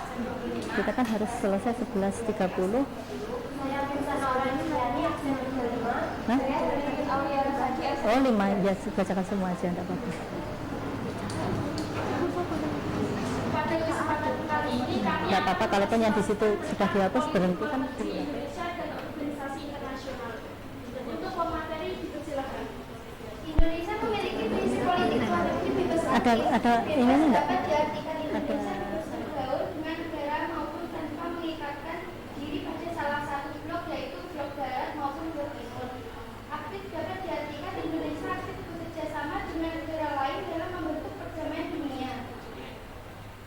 Kita kan harus selesai 11.30. Saya Pinsan Aurani Yani, absen 25. Hah? Saya dari Aulia Rasaki, absen. Oh 5, ya bacakan semua aja, enggak apa-apa. Pada kesempatan kali ini kami Enggak apa-apa, kalaupun yang di situ sudah dihapus berhenti kan. di Indonesia dan organisasi internasional. Untuk pemateri dipersilakan. Indonesia memiliki prinsip politik luar negeri bebas aktif. Ada ini enggak? Dapat diartikan Indonesia bebas bergaul dengan negara maupun tanpa mengikatkan diri pada salah satu blok, yaitu blok barat maupun blok timur. Aktif dapat diartikan Indonesia aktif bekerja sama dengan negara lain dalam membentuk perdamaian dunia.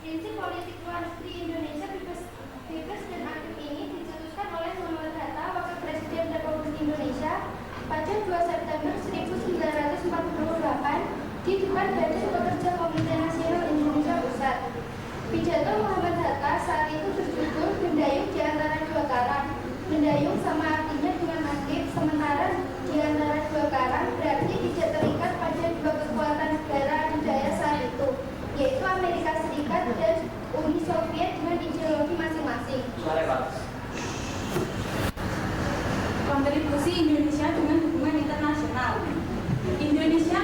Prinsip politik luar negeri Indonesia bebas dan aktif ini dicetuskan oleh Muhammad Hatta, Wakil Presiden Republik Indonesia, pada 2 September 1948 di depan Badan Pekerja Komite Nasional Indonesia Pusat. Pidato Muhammad Hatta saat itu berjudul Mendayung di antara dua karang. Mendayung sama artinya dengan aktif, sementara di antara dua karang berarti tidak terikat pada dua kekuatan negara adidaya saat itu, yaitu Amerika Serikat dan Uni Soviet dengan ideologi masing-masing. Kontribusi Indonesia dengan hubungan internasional. Indonesia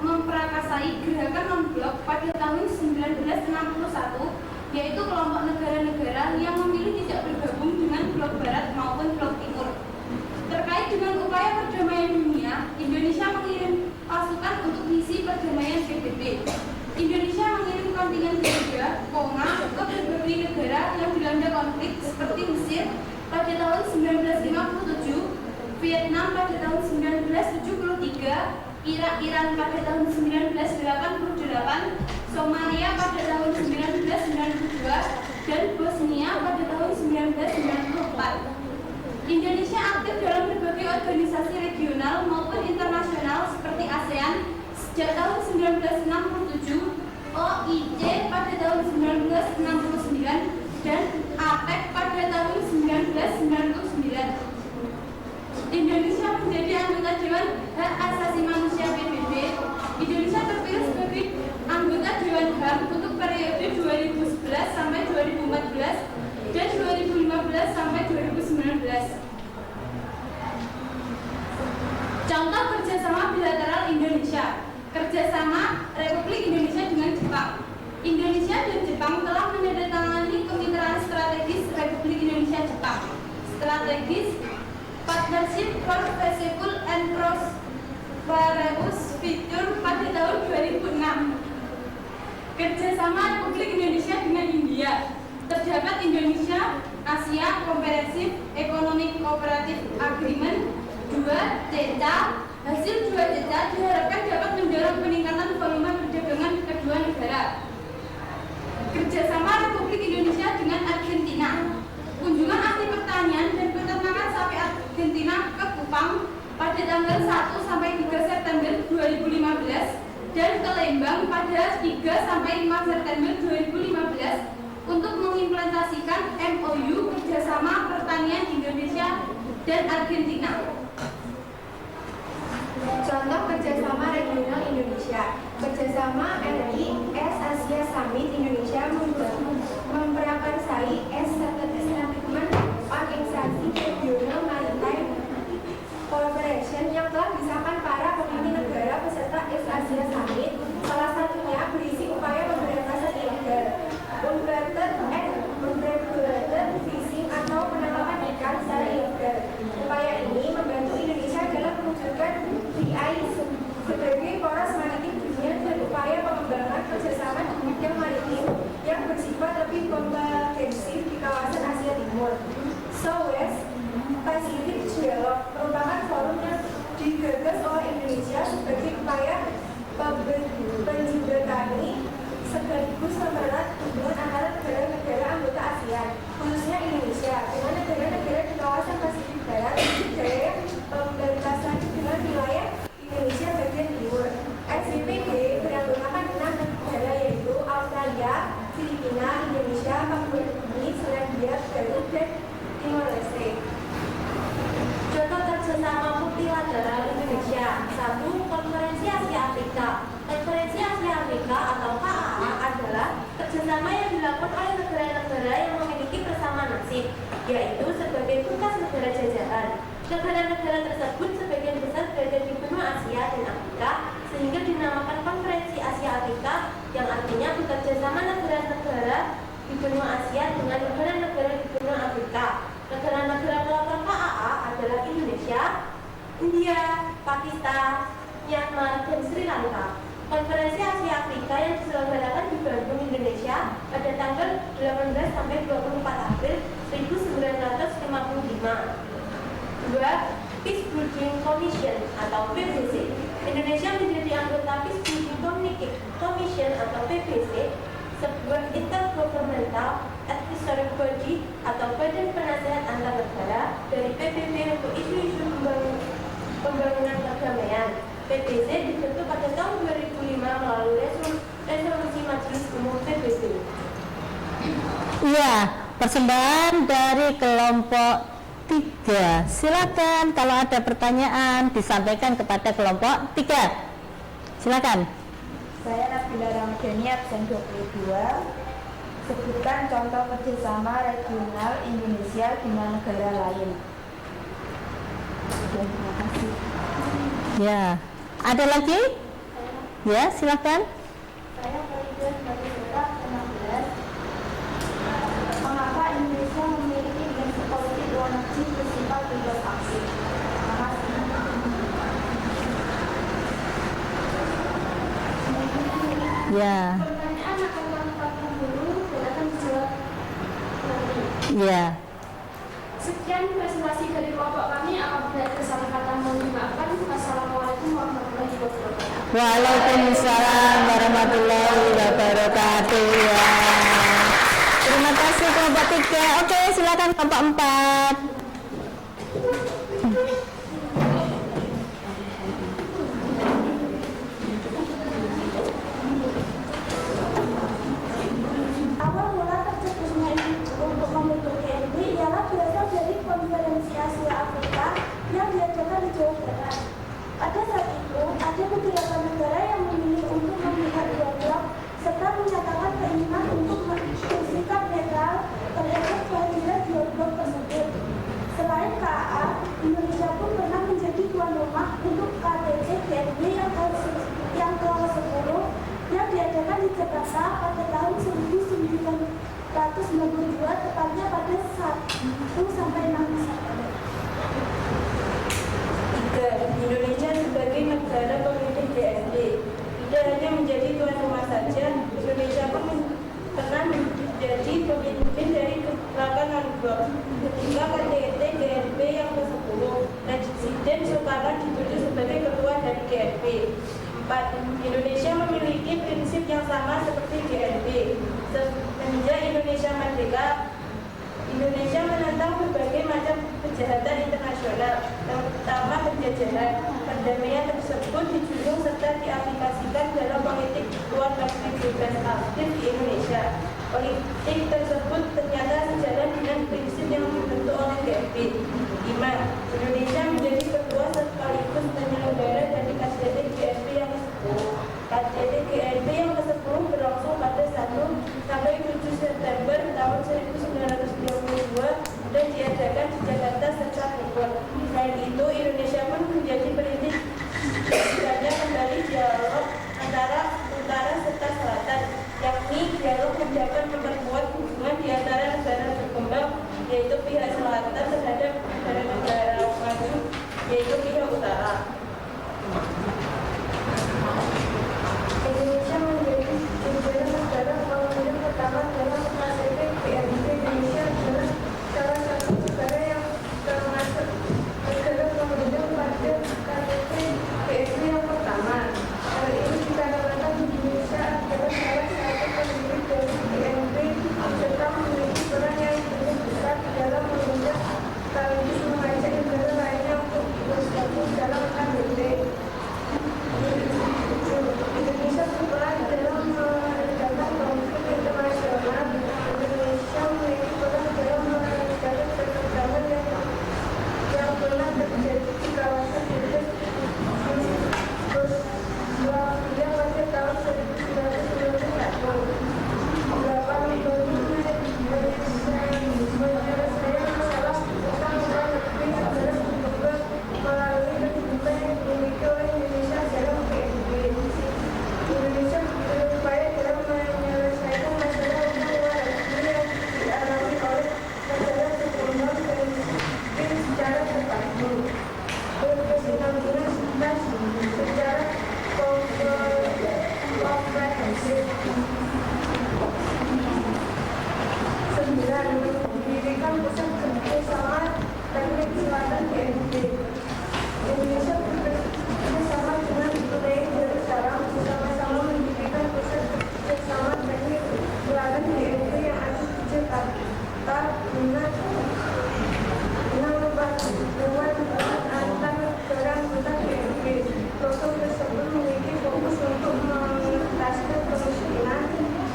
memperakasai gerakan non-blok pada tahun 1961, yaitu kelompok negara-negara yang memilih tidak bergabung dengan blok barat maupun blok timur. Terkait dengan upaya perdamaian dunia, Indonesia mengirim pasukan untuk misi perdamaian PBB. Indonesia mengirim kontingen kerja, ke berbagai negara yang dilanda konflik seperti Mesir pada tahun 1957, Vietnam pada tahun 1973, Iran pada tahun 1988, Somalia pada tahun 1992, dan Bosnia pada tahun 1994. Indonesia aktif dalam berbagai organisasi regional maupun internasional seperti ASEAN sejak tahun 1967, OIC pada tahun 1969, dan APEC pada tahun 1999. Indonesia menjadi anggota Dewan Hak Asasi Manusia PBB. Indonesia terpilih sebagai anggota Dewan HAM untuk periode 2011 sampai 2014 dan 2015 sampai 2019. Contoh kerjasama bilateral Indonesia. Kerjasama Republik Indonesia dengan Jepang. Indonesia dan Jepang telah menandatangani kemitraan strategis Republik Indonesia Jepang. Strategis Partnership for Peaceful and Prosperous fitur pada tahun 2006. Kerjasama Republik Indonesia dengan India. Terdapat Indonesia Asia Comprehensive Economic Cooperative Agreement 2 CETA. Hasil 2 CETA diharapkan dapat mendorong peningkatan volume perdagangan kedua negara. Kerjasama Republik Indonesia dengan Argentina. Kunjungan ahli pertanian dan peternakan sapi Argentina ke Kupang pada tanggal 1 sampai 3 September 2015 dan ke Lembang pada 3 sampai 5 September 2015 untuk mengimplementasikan MOU kerjasama pertanian Indonesia dan Argentina. Contoh kerjasama regional Indonesia. Kerjasama RIS Asia Summit Indonesia memprakarsai Establishment Organisasi Regional Maritime Cooperation yang telah disahkan para pemimpin negara peserta Asia Summit. Salah satunya berisi upaya pemberantasan ilegal, unregulated fishing atau penangkapan ikan secara ilegal. Upaya ini membantu Indonesia dalam mewujudkan VI sebagai poros maritim dunia dan upaya pengembangan kerjasama di bidang maritim yang bersifat lebih komprehensif di kawasan Asia Timur. Southwest Pacific Dialogue merupakan forum yang digagas oleh Indonesia sebagai upaya menjembatani sekaligus mempererat hubungan antara negara-negara anggota ASEAN, khususnya Indonesia, dengan negara-negara di kawasan Pasifik Barat, daya pembatasan dengan wilayah Indonesia bagian timur. SBPG beranggotakan 6 negara yaitu Australia, Filipina, Indonesia, Papua Nugini, Selandia Baru, dan Timor Leste. Contoh kerjasama multilateral Indonesia. 1. Konferensi Asia Afrika. Konferensi Asia Afrika atau KAA adalah kerjasama yang dilakukan oleh negara-negara yang memiliki persamaan nasib, yaitu sebagai bekas negara jajahan. Negara-negara tersebut sebagian besar berada di benua Asia dan Afrika, sehingga dinamakan Konferensi Asia Afrika, yang artinya bekerja sama negara-negara di benua Asia dengan negara-negara di benua Afrika. Negara-negara pelopor KAA adalah Indonesia, India, Pakistan, Myanmar, dan Sri Lanka. Konferensi Asia Afrika yang diselenggarakan di Bandung, Indonesia pada tanggal 18 sampai 24 April 1955. 2. Peace Building Commission atau PBC. Indonesia menjadi anggota Peace Building Commission atau PBC, sebuah intergovernmental advisory body atau badan penasehat antar negara dari PBB untuk isu-isu pembangunan perdamaian. PBC dibentuk pada tahun 2005 melalui resolusi Majelis Umum PBB. Iya, persembahan dari kelompok 3. Silakan kalau ada pertanyaan disampaikan kepada kelompok 3. Silakan. Saya Nabila Ramadhani, absen 22. Sebutkan contoh kerjasama regional Indonesia dengan negara lain. Terima kasih. Ya, ada lagi? Ya, silakan. Saya Faridah dari Surat 16. Mengapa Indonesia memiliki dimensi politik luar negeri bersifat bebas aktif? Terima kasih. Ya. Pertanyaan akan menempatkan dulu dan akan dijawab nanti. Ya. Sekian presentasi dari kelompok kami. Apabila ada kesalahan kata mohon dimaafkan. Wassalamualaikum warahmatullahi wabarakatuh. Waalaikumsalam warahmatullahi wabarakatuh. Ya. Terima kasih kelompok 3. Oke, silakan kelompok 4. Awal mula tercetusnya untuk membentuk IMI ialah berasal dari Konferensi Asia Afrika yang diadakan di Jawa Barat. Pada saat itu, ada beberapa negara yang memilih untuk memihak dua blok serta menyatakan keinginan untuk bersikap netral terhadap kehadiran dua blok tersebut. Selain KAA, Indonesia pun pernah menjadi tuan rumah untuk KTT GNB yang ke-10 yang diadakan di Jakarta pada tahun 1992, tepatnya pada 1 sampai 6 September. Indonesia sebagai negara pemilik GNB tidak hanya menjadi tuan rumah saja, Indonesia pun pernah menjadi pemimpin dari gerakan non-blok ketika KTT GNB yang ke-10 dan Presiden Soekarno dituju sebagai ketua dari GNB. 4. Indonesia memiliki prinsip yang sama seperti GNB. Semenjak Indonesia merdeka, Indonesia menentang berbagai macam kejahatan internasional, terutama penjajahan. Perdamaian tersebut dijunjung serta diaplikasikan dalam politik luar negeri bebas aktif di Indonesia. Politik tersebut ternyata sejalan dengan prinsip yang dibentuk oleh GNB. 5. Indonesia menjadi ketua sekaligus penyelenggara dari KTT GNB yang ke-10. KTT GNB yang ke-10 berlangsung pada 1 sampai 7 September tahun 1992 dan diadakan di Jakarta serta Bogor. Selain itu, Indonesia pun menjadi perintis terjadinya kembali dialog antara utara serta selatan, yakni dialog yang dapat memperkuat hubungan di antara negara berkembang, yaitu pihak selatan terhadap negara-negara maju, yaitu pihak utara. Indonesia menjadi jajaran negara pemilik pertama dalam KTT GNB. Indonesia adalah salah satu negara yang termasuk negara pemilik pada KTT GNB yang pertama. Hal ini dikarenakan Indonesia adalah salah satu pemilik dari GNB serta memiliki peran yang cukup besar dalam mengundang sekaligus mengajak negara lainnya untuk bergabung dalam KTT. Indonesia berperan dalam meredakan konflik internasional. Indonesia memiliki peran dalam meredakan ketegangan yang pernah terjadi di kawasan Yugoslavia pada tahun 1991. Beberapa menyelesaikan masalah tentang luar negeri negara berkembang melalui kedudukan yang dimiliki oleh Indonesia dalam PNB. Indonesia berupaya dalam menyelesaikan masalah hubungan luar negeri yang dialami oleh negara berkembang dan secara terpadu, berkesinambungan secara komprehensif. 9. Mendirikan pusat kerjasama teknik selatan GNB. Indonesia bekerjasama dengan Brunei Darussalam bersama-sama mendirikan pusat kerjasama teknik selatan GNB yang ada di Jakarta guna memperkuat antar negara anggota GNB. Program tersebut memiliki fokus untuk mengentaskan kemiskinan,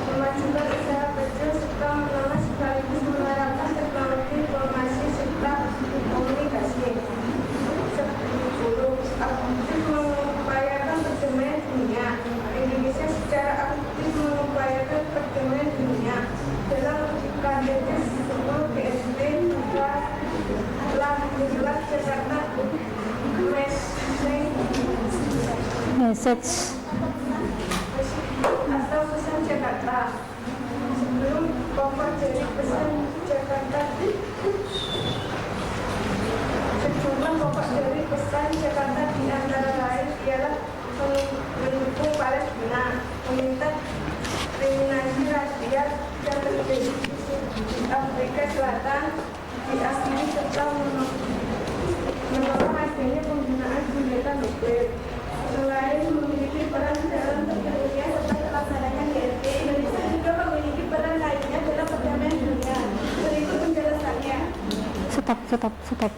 memajukan usaha kecil serta mengelola sekaligus menerapkan teknologi informasi serta komunikasi. 10. Aktif mengupayakan perdamaian dunia. Indonesia secara aktif mengupayakan perdamaian dunia. Dalam KTT 10 GNB telah digelar Jakarta Message atau pesan Jakarta. Sebelum pokok dari pesan Jakarta, sejumlah pokok dari pesan Jakarta di antara lain ialah mendukung Palestina, meminta kriminalisasi rasial yang terjadi di Afrika Selatan diakhiri serta menolak adanya penggunaan senjata nuklir. Selain memiliki peran dalam terjadinya serta terlaksananya GNB, Indonesia juga memiliki peran lainnya dalam perdamaian dunia. Berikut penjelasannya. Stop, sudah.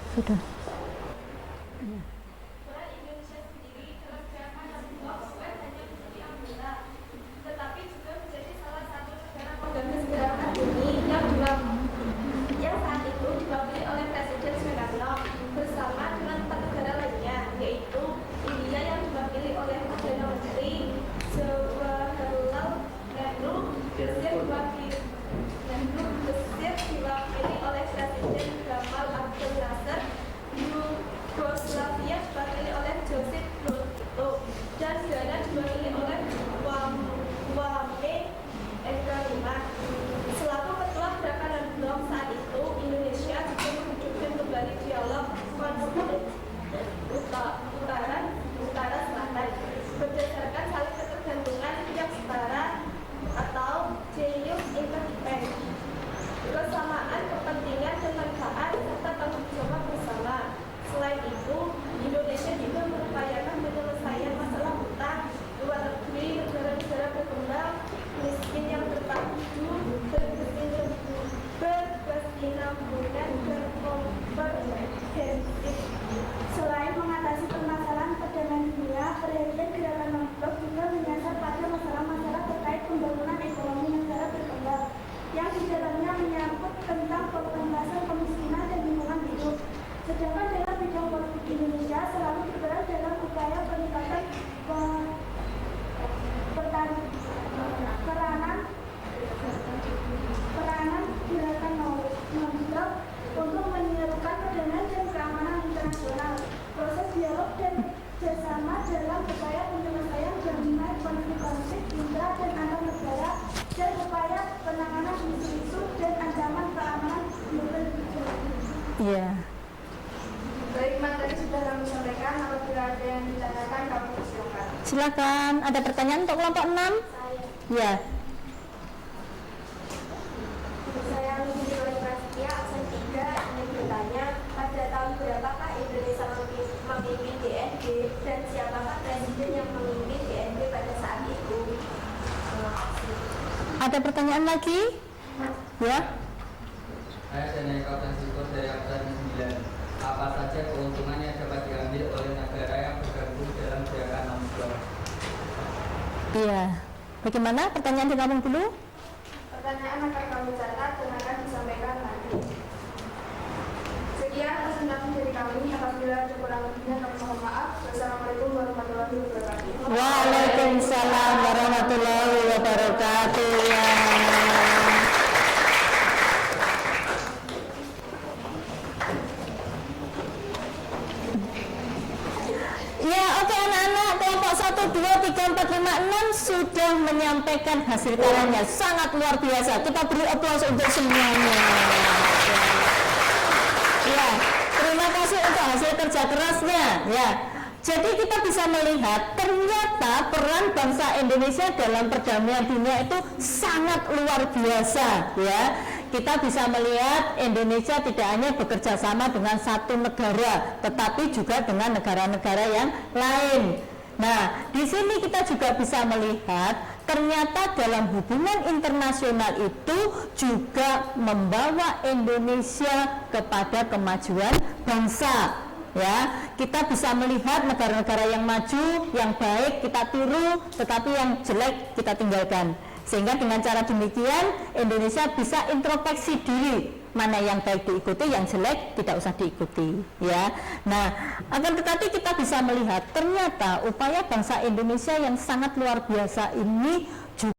Peran Indonesia sendiri dalam gerakan non-blok bukan hanya menjadi anggota, tetapi juga menjadi salah satu negara penggagas gerakan ini yang saat itu diwakili oleh Presiden Soekarno bersama dengan 4 negara lainnya, yaitu India yang diwakili oleh Perdana Menteri Jawaharlal Nehru, Mesir diwakili oleh Presiden Gamal Abdel Nasser, Yugoslavia diwakili oleh Josip Broz Tito, dan Ghana diwakili oleh Kwame Nkrumah. Selaku ketua gerakan non-blok saat itu, Indonesia juga menghidupkan kembali dialog konflik Iya. Baik, materi sudah kami sampaikan. Apabila ada yang ditanyakan, kami persilakan. Silakan. Ada pertanyaan untuk kelompok 6? Ya. Saya Lili Prasetya, absen 3, ingin bertanya, pada tahun berapakah Indonesia memimpin DND dan siapakah presiden yang memimpin DND pada saat itu? Ada pertanyaan lagi? Ya. Saya Seneka Francisco dari absen 9. Apa saja keuntungan yang dapat diambil oleh negara yang bergabung dalam gerakan 62? Iya. Bagaimana? Pertanyaan ditampung dulu. Pertanyaan akan kami catat dan akan disampaikan nanti. Sekian presentasi dari kami. Apabila ada kurang lebihnya, kami mohon maaf. Wassalamualaikum warahmatullahi wabarakatuh. Waalaikumsalam warahmatullahi wabarakatuh. Ya. Ya, oke anak-anak, kelompok 1, 2, 3, 4, 5, 6 sudah menyampaikan hasil karyanya. Sangat luar biasa. Kita beri aplaus untuk semuanya. Ya, terima kasih untuk hasil kerja kerasnya. Ya, jadi kita bisa melihat ternyata peran bangsa Indonesia dalam perdamaian dunia itu sangat luar biasa. Ya, kita bisa melihat Indonesia tidak hanya bekerja sama dengan satu negara, tetapi juga dengan negara-negara yang lain. Nah, di sini kita juga bisa melihat ternyata dalam hubungan internasional itu juga membawa Indonesia kepada kemajuan bangsa. Ya, kita bisa melihat negara-negara yang maju, yang baik kita tiru, tetapi yang jelek kita tinggalkan. Sehingga dengan cara demikian Indonesia bisa introspeksi diri, mana yang baik diikuti, yang jelek tidak usah diikuti, ya. Nah, akan tetapi kita bisa melihat ternyata upaya bangsa Indonesia yang sangat luar biasa ini juga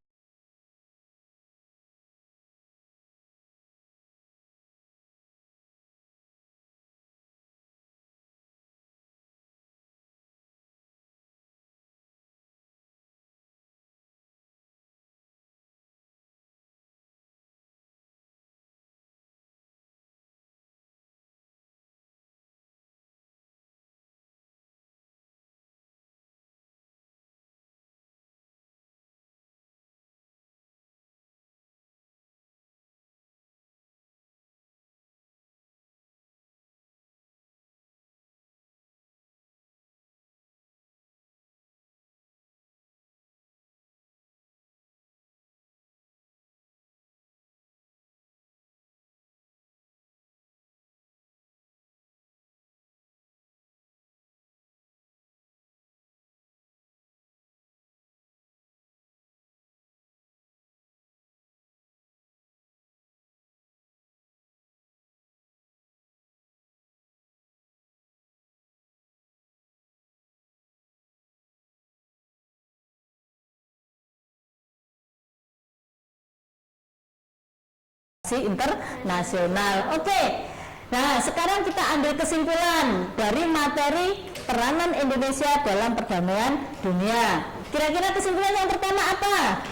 internasional. Oke. Nah, sekarang kita ambil kesimpulan dari materi peranan Indonesia dalam perdamaian dunia. Kira-kira kesimpulan yang pertama apa?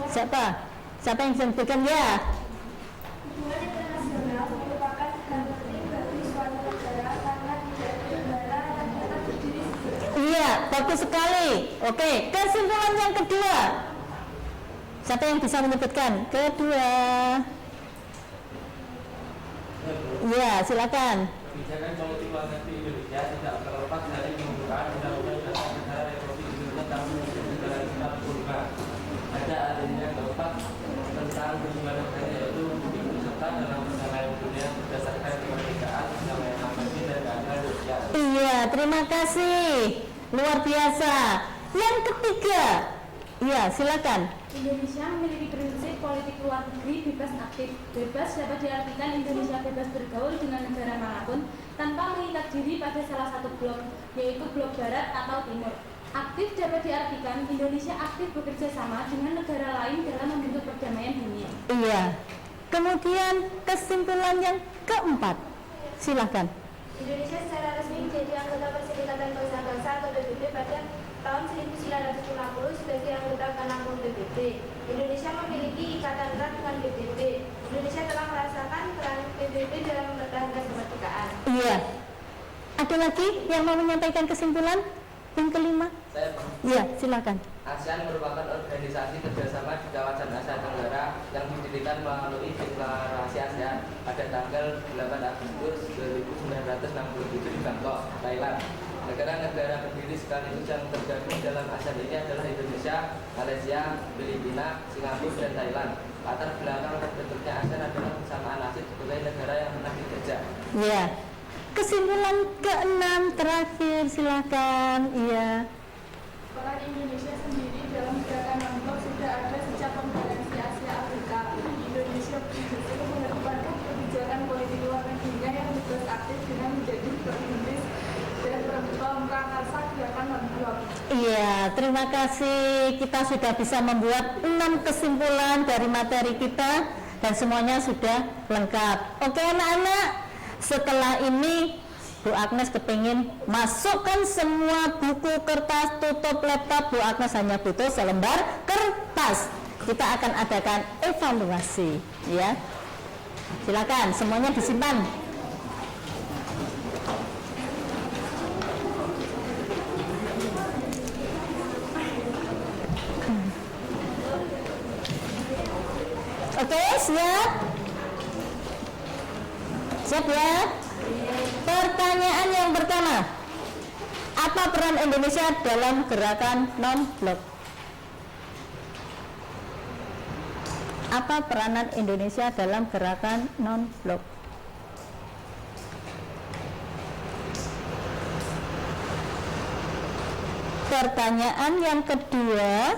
Siapa? Siapa yang bisa memberikan ya? Hubungan internasional merupakan hal penting bagi suatu negara karena tidak negara yang dapat berdiri sendiri. Iya, bagus sekali. Oke, kesimpulan yang kedua. Siapa yang bisa menyebutkan? Kedua. Iya, silakan. Kebijakan politik luar negeri Indonesia tidak terlepas dari pembukaan Undang-Undang Dasar Negara Republik Indonesia tahun 1945. Ada adanya keempat tentang hubungan negara yaitu ikut serta dalam perdamaian dunia berdasarkan kemerdekaan, kedamaian abadi dan keadilan sosial. Iya, terima kasih. Luar biasa. Yang ketiga. Iya, silakan. Indonesia memiliki prinsip politik luar negeri bebas aktif. Bebas dapat diartikan Indonesia bebas bergaul dengan negara manapun tanpa mengikat diri pada salah satu blok, yaitu blok barat atau timur. Aktif dapat diartikan Indonesia aktif bekerja sama dengan negara lain dalam membentuk perdamaian dunia. Iya. Kemudian kesimpulan yang keempat. Silakan. Indonesia secara resmi menjadi anggota Perserikatan Bangsa-Bangsa atau PBB pada tahun 1960 sebagai anggota ke-60 PBB. Indonesia memiliki ikatan erat dengan PBB. Indonesia telah merasakan peran PBB dalam mempertahankan kemerdekaan. Iya. Ada lagi yang mau menyampaikan kesimpulan? Yang kelima? Saya Iya, silakan. ASEAN merupakan organisasi kerjasama di kawasan Asia Tenggara yang didirikan melalui deklarasi ASEAN pada tanggal 8 Agustus 1967 di Bangkok, Thailand. Negara-negara berdiri sekaligus yang tergabung dalam ASEAN ini adalah Indonesia, Malaysia, Filipina, Singapura, dan Thailand. Latar belakang terbentuknya ASEAN adalah kesamaan nasib sebagai negara yang pernah dijajah. Iya. Kesimpulan keenam terakhir, silakan. Iya. Peran Indonesia sendiri dalam gerakan non-blok sudah ada sejak konferensi Asia Afrika. Indonesia justru mengedepankan kebijakan politik luar negerinya yang lebih aktif dengan menjadi perintis dan pemrakarsa gerakan non-blok. Iya, terima kasih. Kita sudah bisa membuat 6 kesimpulan dari materi kita dan semuanya sudah lengkap. Oke anak-anak, setelah ini Bu Agnes kepingin masukkan semua buku, kertas, tutup laptop. Bu Agnes hanya butuh selembar kertas. Kita akan adakan evaluasi, ya. Silakan, semuanya disimpan. Oke, siap? Siap ya? Pertanyaan yang pertama, apa peran Indonesia dalam gerakan non-blok? Apa peranan Indonesia dalam gerakan non-blok? Pertanyaan yang kedua,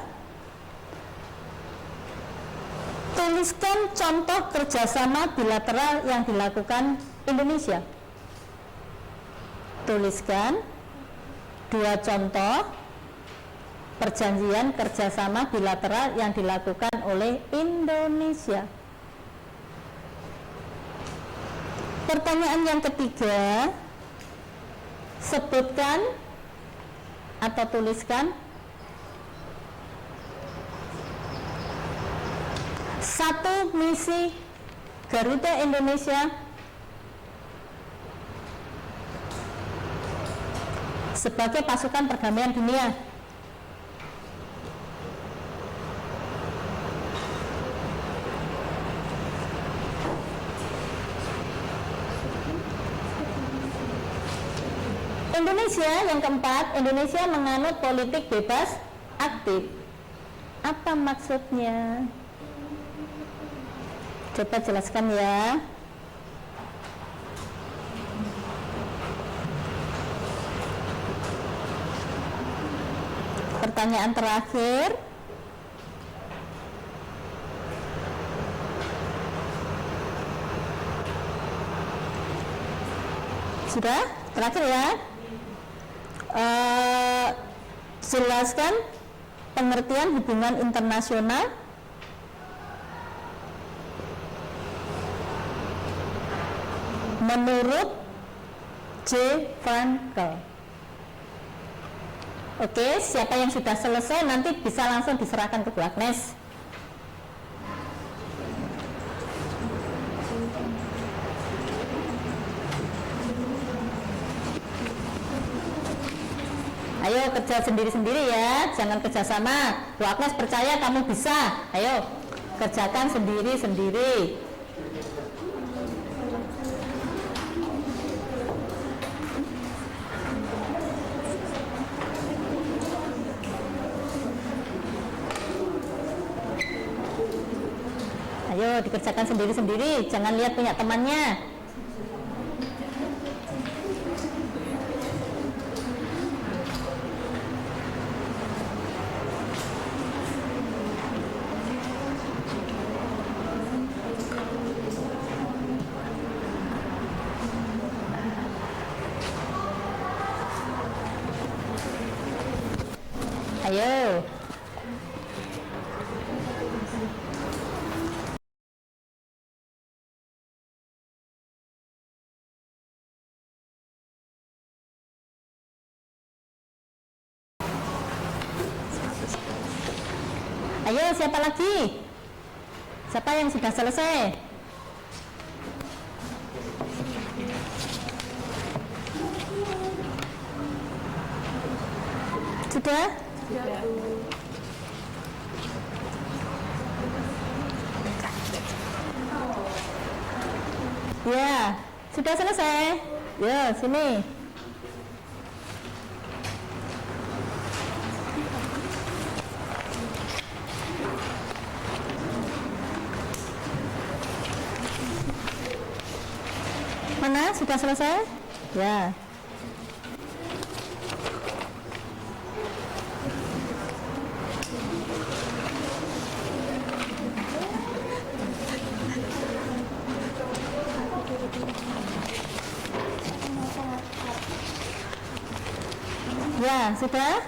tuliskan contoh kerjasama bilateral yang dilakukan Indonesia. Tuliskan 2 contoh perjanjian kerjasama bilateral yang dilakukan oleh Indonesia. Pertanyaan yang ketiga, sebutkan atau tuliskan 1 misi Garuda Indonesia sebagai pasukan perdamaian dunia. Indonesia yang keempat, Indonesia menganut politik bebas aktif. Apa maksudnya? Coba jelaskan ya. Pertanyaan terakhir, sudah? Terakhir ya. Jelaskan pengertian hubungan internasional menurut J. Frankel. Oke, siapa yang sudah selesai nanti bisa langsung diserahkan ke Bu Agnes. Ayo kerja sendiri-sendiri ya, jangan kerjasama. Bu Agnes percaya kamu bisa. Ayo kerjakan sendiri-sendiri. Ayo dikerjakan sendiri-sendiri, jangan lihat punya temannya. Ayo. Ayo, siapa lagi? Siapa yang sudah selesai? Sudah? Ya, sudah selesai. Ya, sini. Mana? Sudah selesai? Ya. Ya, sudah?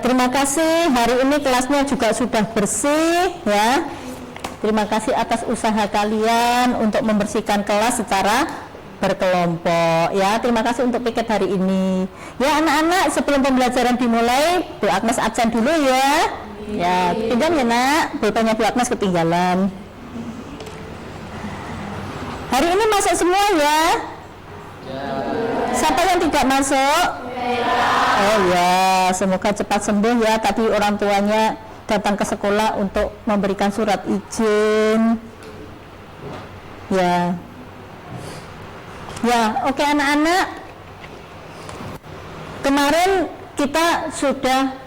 terima kasih. Hari ini kelasnya juga sudah bersih ya. Terima kasih atas usaha kalian untuk membersihkan kelas secara berkelompok ya. Terima kasih untuk piket hari ini. Ya anak-anak, sebelum pembelajaran dimulai, Bu Agnes absen dulu ya. Ya, pinjam ya nak, pulpennya Bu Agnes ketinggalan. Hari ini masuk semua ya. Siapa yang tidak masuk? Oh ya, semoga cepat sembuh ya. Tadi orang tuanya datang ke sekolah untuk memberikan surat izin. Ya. Ya, oke anak-anak. Kemarin kita sudah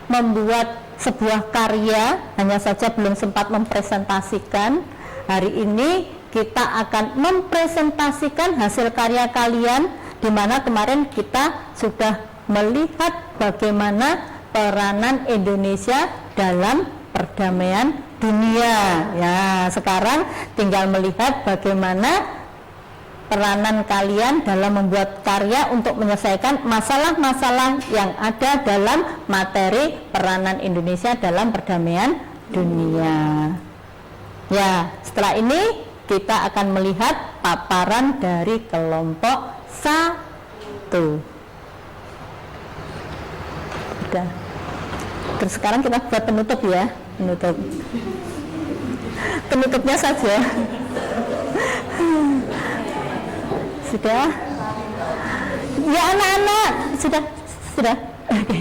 membuat sebuah karya, hanya saja belum sempat mempresentasikan. Hari ini kita akan mempresentasikan hasil karya kalian, di mana kemarin kita sudah melihat bagaimana peranan Indonesia dalam perdamaian dunia. Ya, sekarang tinggal melihat bagaimana peranan kalian dalam membuat karya untuk menyelesaikan masalah-masalah yang ada dalam materi peranan Indonesia dalam perdamaian dunia. Ya, setelah ini kita akan melihat paparan dari kelompok 1. Udah. Terus sekarang kita buat penutup ya, penutupnya saja. Sudah? Ya anak-anak, sudah. Oke.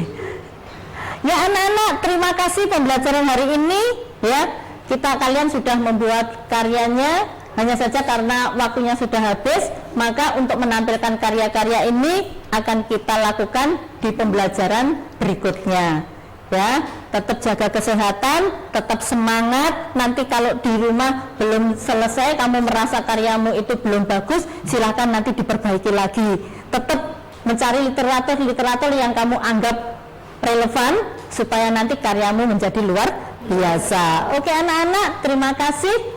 Ya anak-anak, terima kasih pembelajaran hari ini ya. Kalian sudah membuat karyanya, hanya saja karena waktunya sudah habis, maka untuk menampilkan karya-karya ini akan kita lakukan di pembelajaran berikutnya. Ya, tetap jaga kesehatan, tetap semangat. Nanti kalau di rumah belum selesai, kamu merasa karyamu itu belum bagus, silakan nanti diperbaiki lagi. Tetap mencari literatur yang kamu anggap relevan supaya nanti karyamu menjadi luar biasa. Oke anak-anak, terima kasih.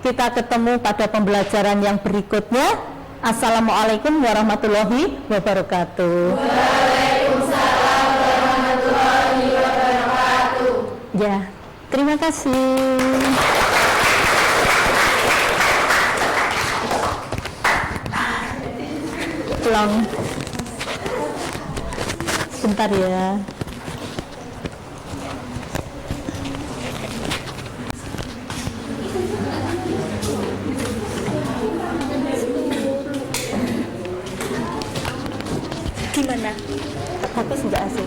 Kita ketemu pada pembelajaran yang berikutnya. Assalamualaikum warahmatullahi wabarakatuh. Waalaikumsalam warahmatullahi wabarakatuh. Ya, terima kasih. Pulang. Sebentar ya. Gimana? Bagus nggak asik?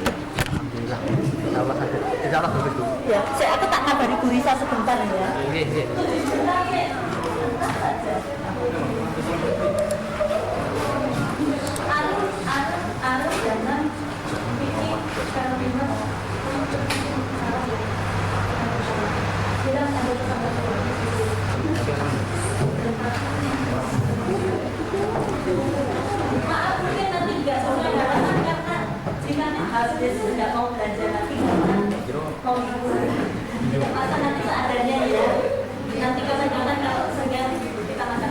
Insya Allah bagus. Ya, aku tak kabari Bu Risa sebentar ya. Iya. Arus jangan bikin fenomena. Bilang ada maaf mungkin nanti nggak semua dapatkan karena jika habis tidak mau belanja lagi mau masak nanti seadanya ya. Nanti kapan-kapan kalau sekian kita masak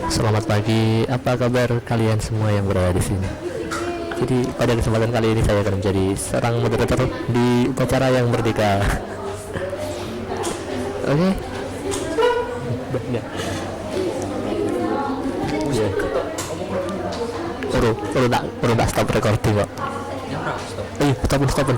Selamat pagi, apa kabar kalian semua yang berada di sini? Jadi pada kesempatan kali ini saya akan menjadi seorang moderator di upacara yang merdeka. Oke? Ya. Perlu tak stop recording kok? Ya, stop. Stop.